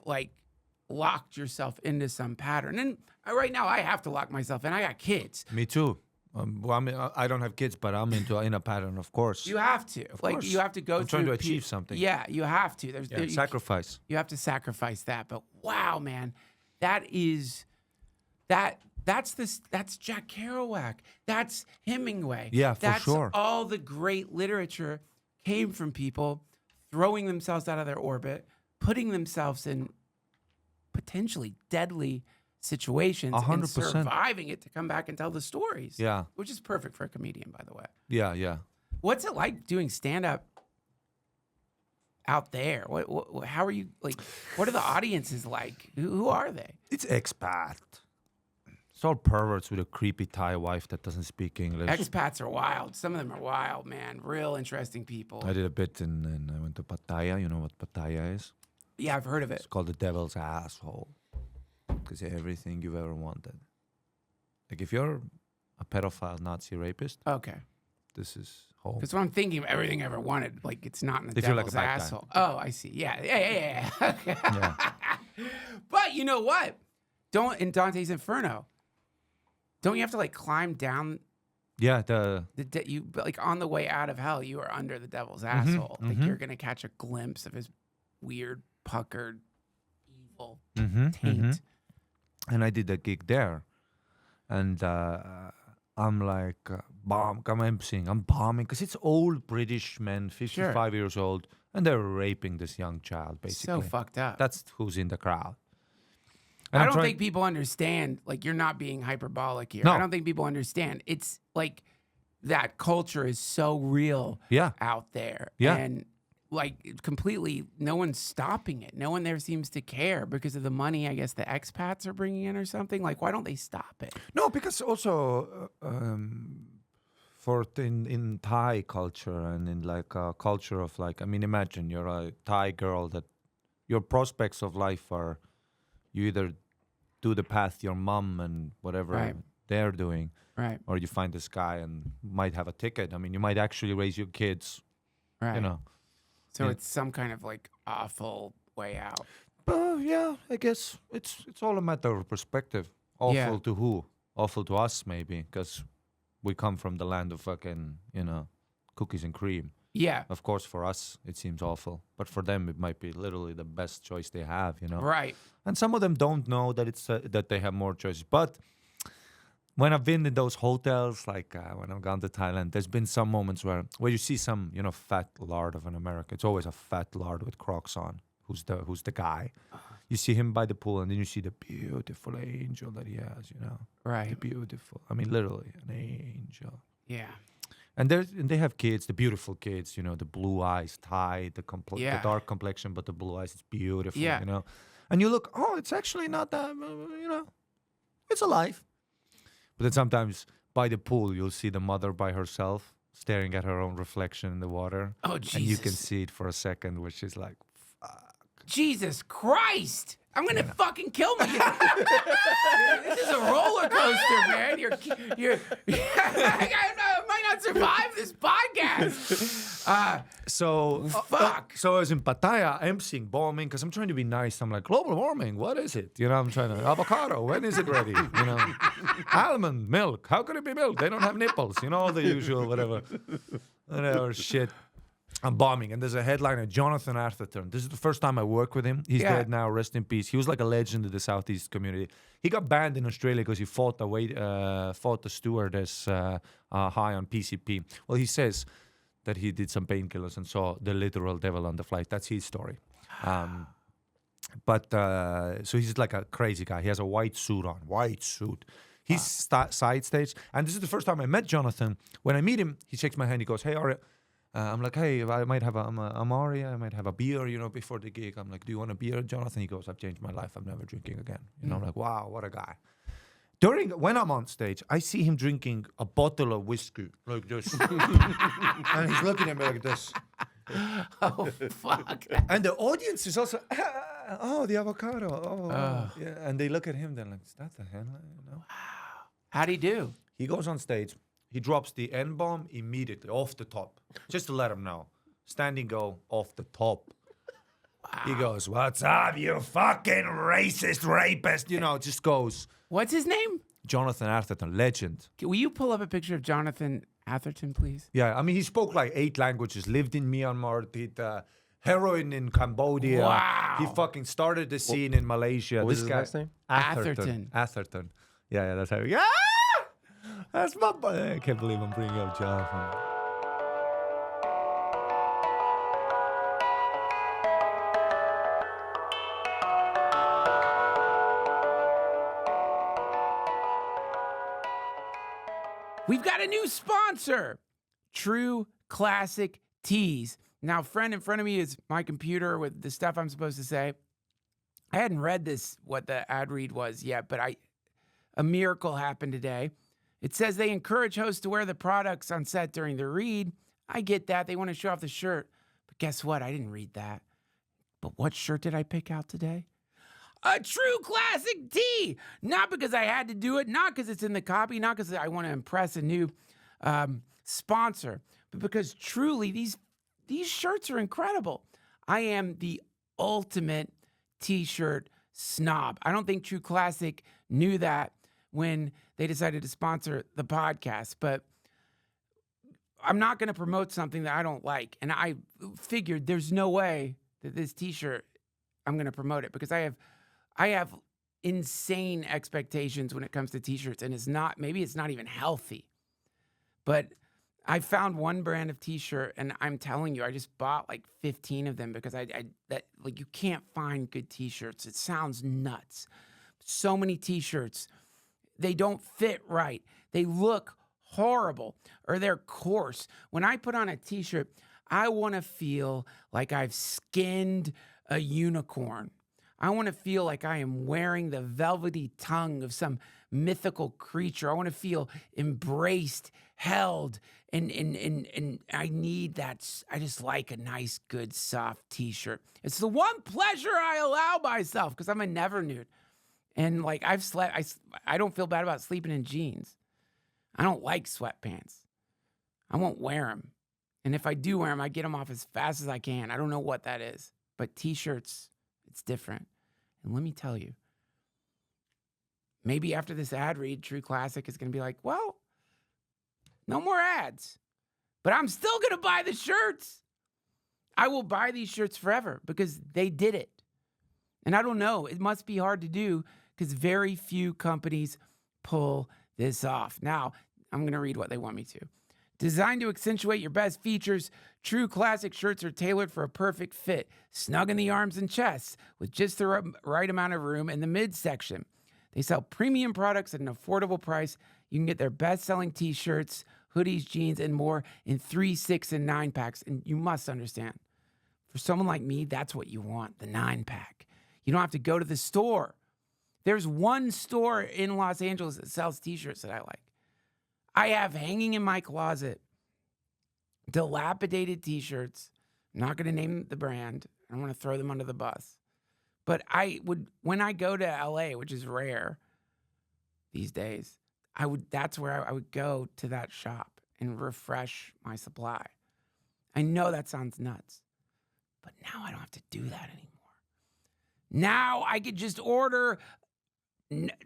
locked yourself into some pattern. And right now I have to lock myself in. I got kids. Me too. Well, I mean, I don't have kids, but I'm in a pattern, of course. You have to. course. You have to go I'm through trying to achieve something. Yeah, you have to. Sacrifice. You have to sacrifice that. But wow, man, that's Jack Kerouac. That's Hemingway. Yeah, for sure. That's all the great literature came from people throwing themselves out of their orbit, putting themselves in potentially deadly situations 100%. and surviving it to come back and tell the stories. Yeah. Which is perfect for a comedian, by the way. Yeah. What's it like doing stand-up out there? How are you, what are the audiences like? Who are they? It's expat. It's all perverts with a creepy Thai wife that doesn't speak English. Expats are wild. Some of them are wild, man. Real interesting people. I did a bit and I went to Pattaya. You know what Pattaya is? Yeah, I've heard of it. It's called the devil's asshole. Because everything you've ever wanted. Like if you're a pedophile Nazi rapist, Okay. this is home. Because when I'm thinking of everything I ever wanted, it's not in the If you're like devil's a bad guy. asshole. Oh, I see. Yeah. Okay. Yeah. But you know what? In Dante's Inferno, don't you have to climb down Yeah, you on the way out of hell, you are under the devil's asshole. You're gonna catch a glimpse of his weird, puckered, evil taint. and I did a gig there. And I'm like, I'm emceeing, I'm bombing. Because it's old British men, 55 years old. And they're raping this young child, basically. So fucked up. That's who's in the crowd. And I don't think people understand, you're not being hyperbolic here. No. I don't think people understand. It's that culture is so real out there. Yeah. And completely, no one's stopping it. No one there seems to care because of the money, I guess, the expats are bringing in or something. Why don't they stop it? No, because also in Thai culture and in a culture of imagine you're a Thai girl that your prospects of life are you either do the path your mom and whatever they're doing, right, or you find this guy and might have a ticket. I mean, you might actually raise your kids, right. So it's some kind of awful way out. Yeah, I guess it's all a matter of perspective. Awful to who? Awful to us, maybe, because we come from the land of fucking, cookies and cream. Yeah. Of course, for us, it seems awful. But for them, it might be literally the best choice they have, Right. And some of them don't know that it's that they have more choices. But when I've been in those hotels, when I've gone to Thailand, there's been some moments where you see some, fat lard of an American. It's always a fat lard with Crocs on, who's the guy. You see him by the pool, and then you see the beautiful angel that he has, Right. The beautiful. I mean, literally, an angel. Yeah. And they have kids, the beautiful kids, the blue eyes, Thai, the dark complexion, but the blue eyes, it's beautiful, And you look, it's actually not that, it's alive. But then sometimes by the pool, you'll see the mother by herself staring at her own reflection in the water. Oh, Jesus. And you can see it for a second, which is like, fuck. Jesus Christ. I'm going to fucking kill me. This is a roller coaster, man. I might not survive this podcast. Fuck. So I was in Pattaya, emceeing, bombing, because I'm trying to be nice. I'm like, global warming, what is it? I'm trying to, avocado, when is it ready? Almond milk, how could it be milk? They don't have nipples, all the usual whatever shit. I'm bombing, and there's a headliner, Jonathan Atherton. This is the first time I work with him. He's dead now, rest in peace. He was like a legend in the Southeast community. He got banned in Australia because he fought the stewardess high on PCP. Well, he says that he did some painkillers and saw the literal devil on the flight. That's his story. So he's like a crazy guy. He has a white suit on, He's side stage, and this is the first time I met Jonathan. When I meet him, he shakes my hand. He goes, "Hey, Ari." I'm like, "Hey, I might have I'm Ari. I might have a beer, before the gig." I'm like, "Do you want a beer, Jonathan?" He goes, "I've changed my life. I'm never drinking again." I'm like, "Wow, what a guy." When I'm on stage, I see him drinking a bottle of whiskey like this, and he's looking at me like this. Oh, fuck. And the audience is also, oh, the avocado. Oh, yeah. And they look at him, they're like, is that the headline? You know? How'd he do? He goes on stage, he drops the N-bomb immediately, off the top, just to let him know. Standing go, off the top. He goes, what's up, you fucking racist rapist? You know, just goes. What's his name? Jonathan Atherton, legend. Will you pull up a picture of Jonathan Atherton, please? Yeah, I mean, he spoke like 8 languages, lived in Myanmar, did heroin in Cambodia. Wow. He fucking started the scene in Malaysia. What was This his guy, last name? Atherton. Atherton. Yeah, that's how. Yeah, that's my. I can't believe I'm bringing up Jonathan. We've got a new sponsor, True Classic Teas. Now, friend in front of me is my computer with the stuff I'm supposed to say. I hadn't read what the ad read was yet, but a miracle happened today. It says they encourage hosts to wear the products on set during the read. I get that. They want to show off the shirt. But guess what? I didn't read that. But what shirt did I pick out today? A True Classic tee. Not because I had to do it, not because it's in the copy, not because I want to impress a new sponsor, but because truly these shirts are incredible. I am the ultimate t-shirt snob. I don't think True Classic knew that when they decided to sponsor the podcast, but I'm not going to promote something that I don't like. And I figured there's no way that this t-shirt, I'm going to promote it because I have insane expectations when it comes to t-shirts, and maybe it's not even healthy. But I found one brand of t-shirt, and I'm telling you, I just bought like 15 of them because you can't find good t-shirts. It sounds nuts. So many t-shirts, they don't fit right. They look horrible, or they're coarse. When I put on a t-shirt, I want to feel like I've skinned a unicorn. I want to feel like I am wearing the velvety tongue of some mythical creature. I want to feel embraced, held, and I need that. I just like a nice, good, soft t-shirt. It's the one pleasure I allow myself because I'm a never nude. And like I don't feel bad about sleeping in jeans. I don't like sweatpants. I won't wear them. And if I do wear them, I get them off as fast as I can. I don't know what that is. But t-shirts, it's different. And let me tell you, maybe after this ad read, True Classic is going to be like, well, no more ads. But I'm still going to buy the shirts. I will buy these shirts forever because they did it. And I don't know. It must be hard to do because very few companies pull this off. Now, I'm going to read what they want me to. Designed to accentuate your best features, True Classic shirts are tailored for a perfect fit, snug in the arms and chests, with just the right amount of room in the midsection. They sell premium products at an affordable price. You can get their best-selling t-shirts, hoodies, jeans, and more in 3, 6, and 9-packs. And you must understand, for someone like me, that's what you want, the 9-pack. You don't have to go to the store. There's one store in Los Angeles that sells t-shirts that I like. I have hanging in my closet dilapidated t-shirts. I'm not going to name the brand. I don't want to throw them under the bus. But when I go to LA, which is rare these days, that's where I would go to that shop and refresh my supply. I know that sounds nuts, but now I don't have to do that anymore. Now I could just order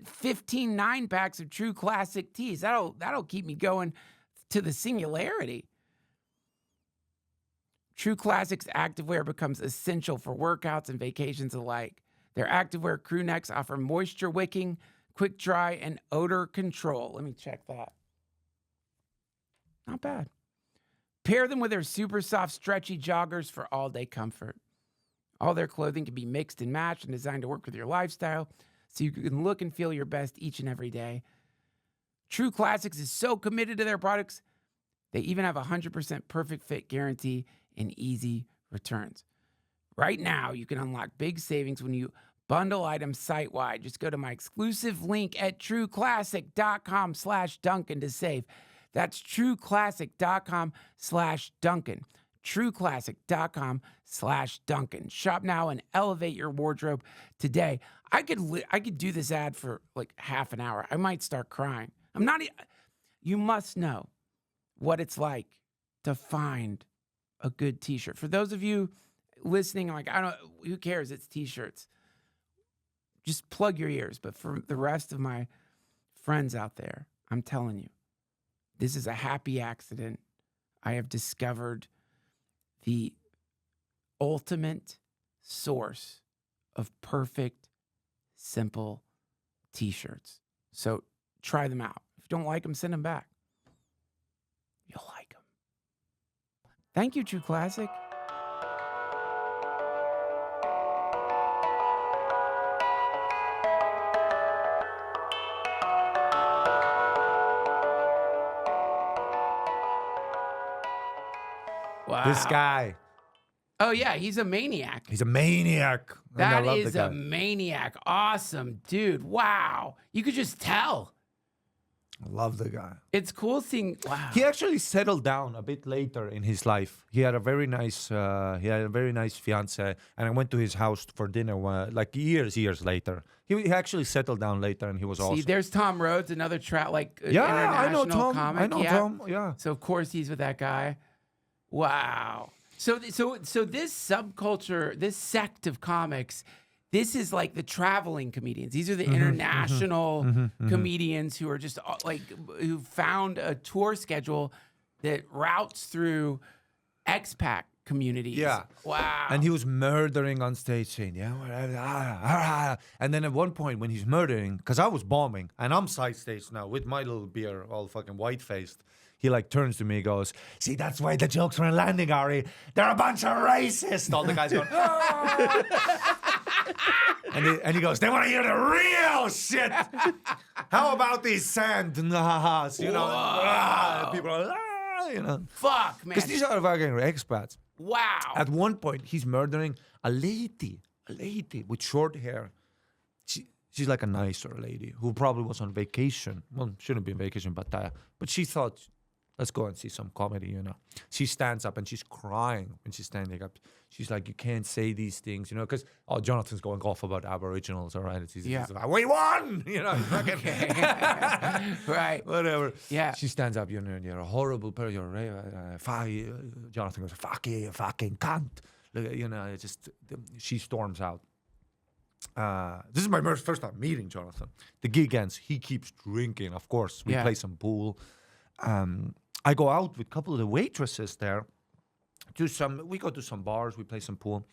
15 9-packs of True Classic tees. That'll keep me going to the singularity. True Classic's activewear becomes essential for workouts and vacations alike. Their activewear crew necks offer moisture wicking, quick dry, and odor control. Let me check that. Not bad. Pair them with their super soft, stretchy joggers for all-day comfort. All their clothing can be mixed and matched and designed to work with your lifestyle, so you can look and feel your best each and every day. True Classics is so committed to their products, they even have a 100% perfect fit guarantee and easy returns. Right now, you can unlock big savings when you bundle items site-wide. Just go to my exclusive link at trueclassic.com/Duncan to save. That's trueclassic.com/Duncan. trueclassic.com/Duncan. Shop now and elevate your wardrobe today. I could do this ad for like half an hour. I might start crying. You must know what it's like to find a good t-shirt. For those of you listening, like, who cares? It's t-shirts. Just plug your ears. But for the rest of my friends out there, I'm telling you, this is a happy accident. I have discovered the ultimate source of perfect, simple t-shirts. So try them out. If you don't like them, send them back. You'll like them. Thank you, True Classic. Wow. This guy. Oh, yeah, he's a maniac. He's a maniac. And I That love is the a guy. maniac. Awesome, dude. Wow. You could just tell. I love the guy. It's cool seeing, wow. He actually settled down a bit later in his life. He had a very nice fiance, and I went to his house for dinner like years later. He actually settled down later, and he was See, awesome. there's Tom Rhodes, another Yeah, I know international Tom. comic. I know yeah. Tom. Yeah. So of course he's with that guy. Wow. So this subculture, this sect of comics, this is like the traveling comedians. These are the international comedians who are just who found a tour schedule that routes through expat communities. Yeah. Wow. And he was murdering on stage, saying, yeah. And then at one point when he's murdering, because I was bombing, and I'm side stage now with my little beer, all fucking white-faced. He like turns to me and goes, see, that's why the jokes weren't landing, Ari. They're a bunch of racists. All the guys going, and he goes, they want to hear the real shit. How about these sand nahas? You know, people are Fuck, man. because these are fucking expats. Wow. At one point, he's murdering a lady with short hair. She's like a nicer lady who probably was on vacation. Well, shouldn't be on vacation, but she thought, let's go and see some comedy, you know. She stands up and she's crying when she's standing up. She's like, you can't say these things, you know, because, Jonathan's going off about Aboriginals, all right? He's like, we won! You know, fucking Right. whatever. Yeah. She stands up, you're a horrible person, Jonathan goes, fuck you fucking cunt. Look, you know, she storms out. This is my first time meeting Jonathan. The gig ends. He keeps drinking, of course. We play some pool. I go out with a couple of the waitresses there. We go to some bars. We play some pool.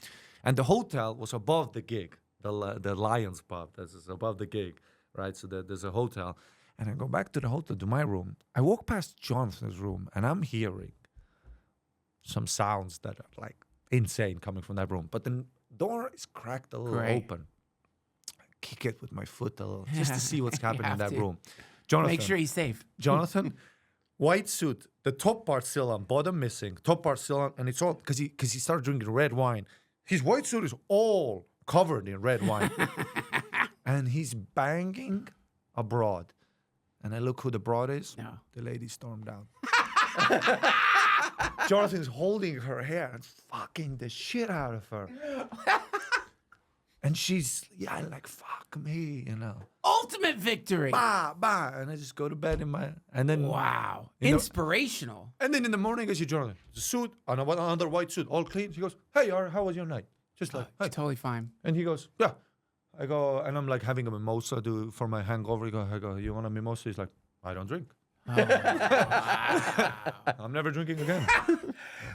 And the hotel was above the gig. The Lions pub. This is above the gig, right? So there's a hotel. And I go back to the hotel, to my room. I walk past Jonathan's room, and I'm hearing some sounds that are like insane coming from that room. But the door is cracked a little open. I kick it with my foot a little, just to see what's happening in that room. Jonathan, Make sure he's safe. Jonathan, white suit, the top part still on, bottom missing, top part still on, and it's all because he started drinking red wine. His white suit is all covered in red wine, and he's banging a broad. And I look who the broad is. No. The lady stormed out. Jonathan's holding her hair and fucking the shit out of her. And she's like, fuck me, you know. Ultimate victory. Bah, bah. And I just go to bed and then Wow. Inspirational. and then in the morning I see Jonathan, the suit, another white suit, all clean. He goes, hey, how was your night? Just like, hey. Totally fine. And he goes, yeah. I go, and I'm like having a mimosa for my hangover. I go, you want a mimosa? He's like, I don't drink. Oh, wow. I'm never drinking again.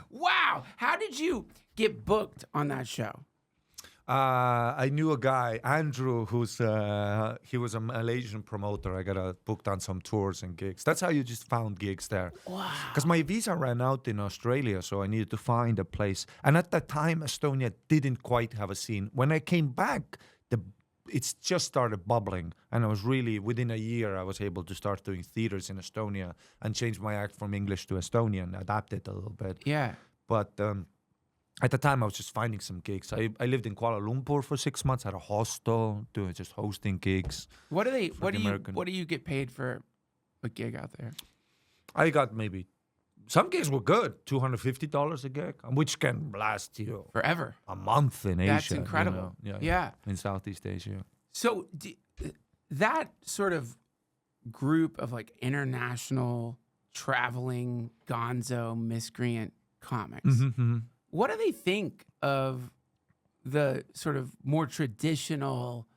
Wow. How did you get booked on that show? I knew a guy, Andrew, he was a Malaysian promoter. I got booked on some tours and gigs. That's how you just found gigs there. Wow. Because my visa ran out in Australia, so I needed to find a place. And at that time, Estonia didn't quite have a scene. When I came back, it's just started bubbling. And I was really, within a year, I was able to start doing theaters in Estonia and change my act from English to Estonian, adapt it a little bit. Yeah. But at the time, I was just finding some gigs. I lived in Kuala Lumpur for 6 months, had a hostel, doing just hosting gigs. What do you get paid for a gig out there? I got maybe some gigs were good, $250 a gig, which can last you Forever. a month in Asia. That's incredible. Yeah. In Southeast Asia. So that sort of group of like international traveling gonzo miscreant comics, what do they think of the sort of more traditional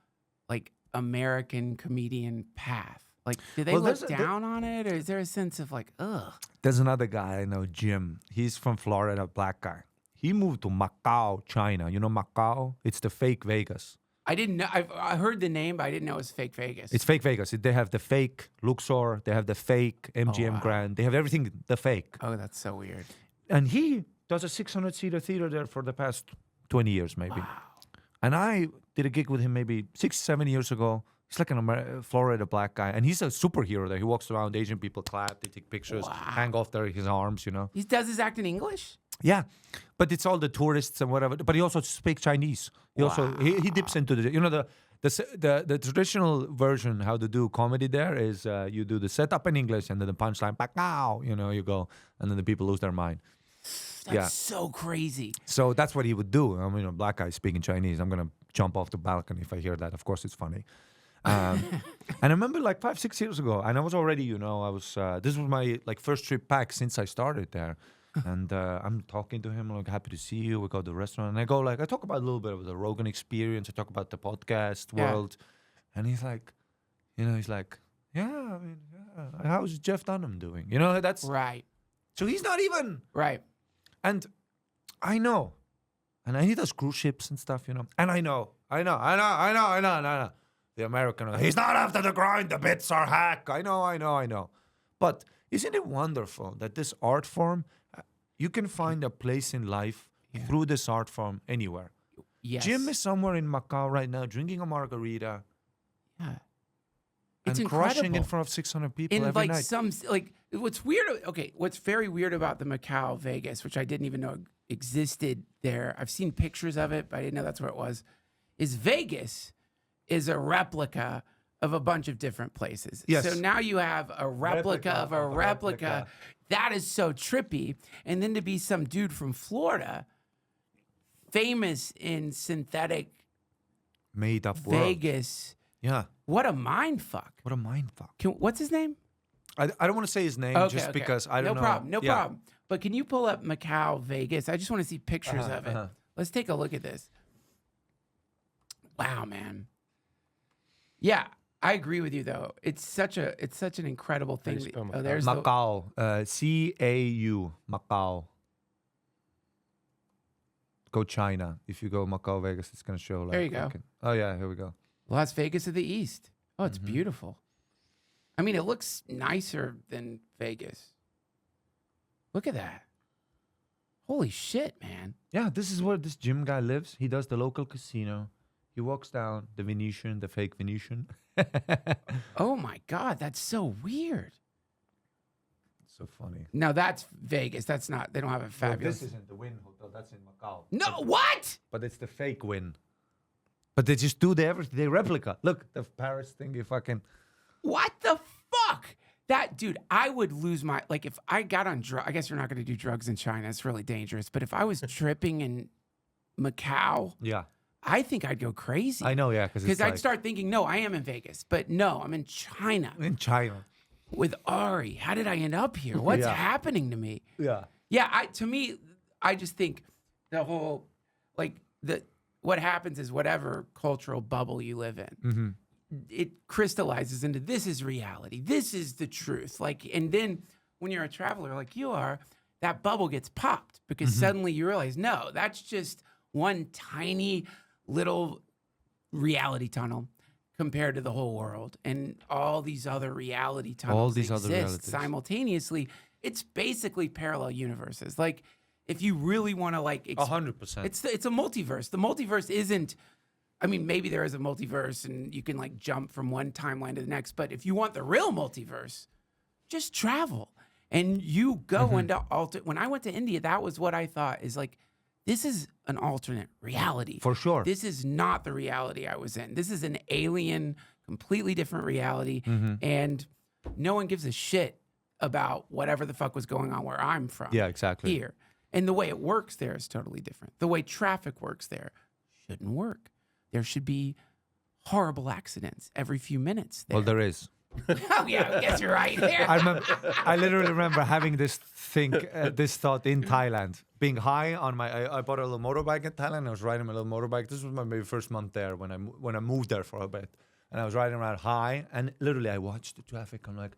like American comedian path? Like, do they look down on it, or is there a sense of like, ugh? There's another guy I know, Jim. He's from Florida, black guy. He moved to Macau, China. You know Macau? It's the fake Vegas. I didn't know. I heard the name, but I didn't know it was fake Vegas. It's fake Vegas. They have the fake Luxor. They have the fake MGM Grand. They have everything, the fake. Oh, that's so weird. And he does a 600-seater theater there for the past 20 years, maybe. Wow. And I did a gig with him maybe 6-7 years ago. He's like an Florida black guy. And he's a superhero there. He walks around, Asian people clap, they take pictures, hang off his arms, you know. He does his act in English? Yeah. But it's all the tourists and whatever. But he also speaks Chinese. He also he dips into the, you know, the traditional version, how to do comedy there is you do the setup in English and then the punchline, back now, you know, you go. And then the people lose their mind. That's so crazy. So that's what he would do. I mean, a black guy speaking Chinese. I'm going to jump off the balcony if I hear that. Of course, it's funny. And I remember like 5-6 years ago, and I was already, you know, this was my like first trip back since I started there. And I'm talking to him, like, happy to see you. We go to the restaurant, and I go like, I talk about a little bit of the Rogan experience. I talk about the podcast world. And he's like, you know, yeah, I mean, yeah. How's Jeff Dunham doing? You know, that's right. So he's not even right. And I know. And he does cruise ships and stuff, you know. And I know. The American, he's not after the grind, the bits are hack. I know. But isn't it wonderful that this art form, you can find a place in life through this art form anywhere? Yes. Jim is somewhere in Macau right now drinking a margarita. Yeah. It's and crushing in front of 600 people in every like night. some like what's weird. Okay, what's very weird about the Macau Vegas, which I didn't even know existed there. I've seen pictures of it, but I didn't know that's where it was. Is Vegas is a replica of a bunch of different places. Yes. So now you have a replica of a replica. That is so trippy. And then to be some dude from Florida, famous in synthetic made up world. Vegas. Yeah. What a mind fuck. What a mind fuck. What's his name? I don't want to say his name because I don't know. No problem. But can you pull up Macau Vegas? I just want to see pictures of it. Let's take a look at this. Wow, man. Yeah, I agree with you though. It's such an incredible thing. There's Macau. C-A-U. Macau. Go China. If you go Macau Vegas, it's gonna show like. There you go. Oh yeah, here we go. Las Vegas of the East. Oh, it's beautiful. I mean, it looks nicer than Vegas. Look at that. Holy shit, man. Yeah, this is where this Jim guy lives. He does the local casino. He walks down the Venetian, the fake Venetian. Oh my God, that's so weird. It's so funny. Now that's Vegas. That's not, they don't have a fabulous. This isn't the Wynn Hotel. That's in Macau. No, what? But it's the fake Wynn. But they just do they replica. Look, the Paris thing, you fucking. What the fuck? That, dude, I would lose my, like if I got on drugs, I guess you're not going to do drugs in China. It's really dangerous. But if I was tripping in Macau. Yeah. I think I'd go crazy. I know, yeah. Because I'd start thinking, no, I am in Vegas. But no, I'm in China. In China. With Ari. How did I end up here? What's happening to me? Yeah. Yeah, to me, I just think the whole, like, what happens is whatever cultural bubble you live in, it crystallizes into this is reality. This is the truth. Like, and then when you're a traveler like you are, that bubble gets popped because suddenly you realize, no, that's just one tiny little reality tunnel compared to the whole world, and all these other reality tunnels exist simultaneously. It's basically parallel universes. Like, if you really want to, like, 100%, it's a multiverse. The multiverse isn't. I mean, maybe there is a multiverse, and you can like jump from one timeline to the next. But if you want the real multiverse, just travel, and you go into When I went to India, that was what I thought is like. This is an alternate reality. For sure. This is not the reality I was in. This is an alien, completely different reality. And no one gives a shit about whatever the fuck was going on where I'm from. Yeah, exactly. Here. And the way it works there is totally different. The way traffic works there shouldn't work. There should be horrible accidents every few minutes there. Well, there is. Oh, yeah, I guess you're right there. I literally remember having this thought in Thailand, being high on I bought a little motorbike in Thailand. I was riding my little motorbike. This was my maybe first month there when I moved there for a bit, and I was riding around high, and literally I watched the traffic. I'm like,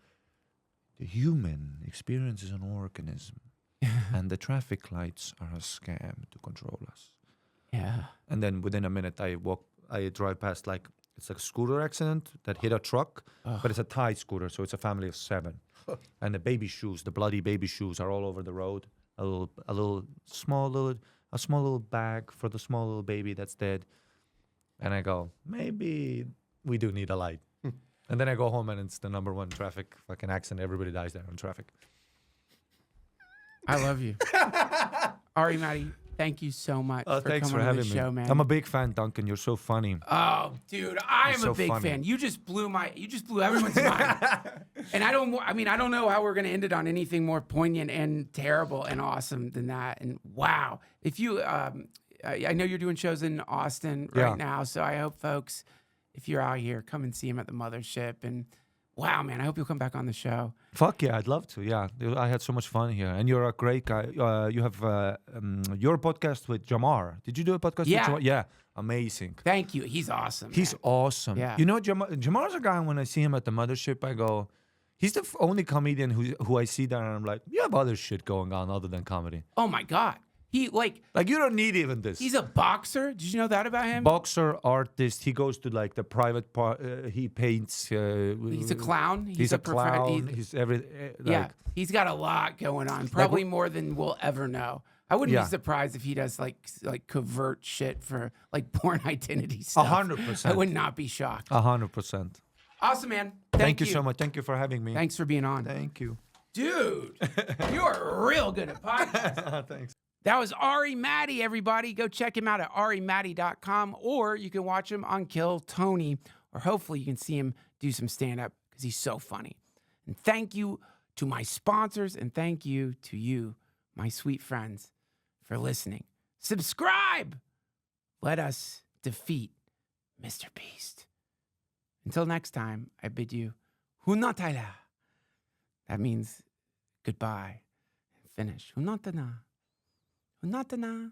the human experience is an organism, and the traffic lights are a scam to control us. Yeah. And then within a minute, I drive past it's like a scooter accident that hit a truck, but it's a Thai scooter, so it's a family of 7. And the bloody baby shoes are all over the road. A small little bag for the small little baby that's dead. And I go, maybe we do need a light. And then I go home and it's the number 1 traffic fucking accident. Everybody dies there in traffic. I love you. Ari Matti, thank you so much for thanks coming for on the having show, me. man. I'm a big fan, Duncan. You're so funny. Oh, dude, I am so a big funny. fan. You just blew everyone's mind. And I don't know how we're going to end it on anything more poignant and terrible and awesome than that. And wow, if you, I know you're doing shows in Austin right now. So I hope folks, if you're out here, come and see him at the mothership. And wow, man, I hope you'll come back on the show. Fuck yeah, I'd love to. Yeah, I had so much fun here, and you're a great guy. You have your podcast with Jamar. Did you do a podcast with Jamar? Yeah, amazing. Thank you. He's awesome. He's man. awesome. Yeah. You know, Jamar's a guy. When I see him at the mothership, I go, he's the only comedian who I see there, and I'm like, you have other shit going on other than comedy. Oh my God. He like you don't need even this. He's a boxer. Did you know that about him? Boxer, artist. He goes to like the private part. He paints. He's a clown. He's a clown. He's every. Yeah, he's got a lot going on. Probably more than we'll ever know. I wouldn't be surprised if he does like covert shit for like porn identity stuff. 100%. I would not be shocked. 100%. Awesome, man. Thank you so much. Thank you for having me. Thanks for being on. Thank you. Dude, you are real good at podcasts. Thanks. That was Ari Matti, everybody. Go check him out at arimatti.com, or you can watch him on Kill Tony, or hopefully you can see him do some stand-up because he's so funny. And thank you to my sponsors, and thank you to you, my sweet friends, for listening. Subscribe! Let us defeat Mr. Beast. Until next time, I bid you Hunatala. That means goodbye. Finish. Hunatana. Hunatana.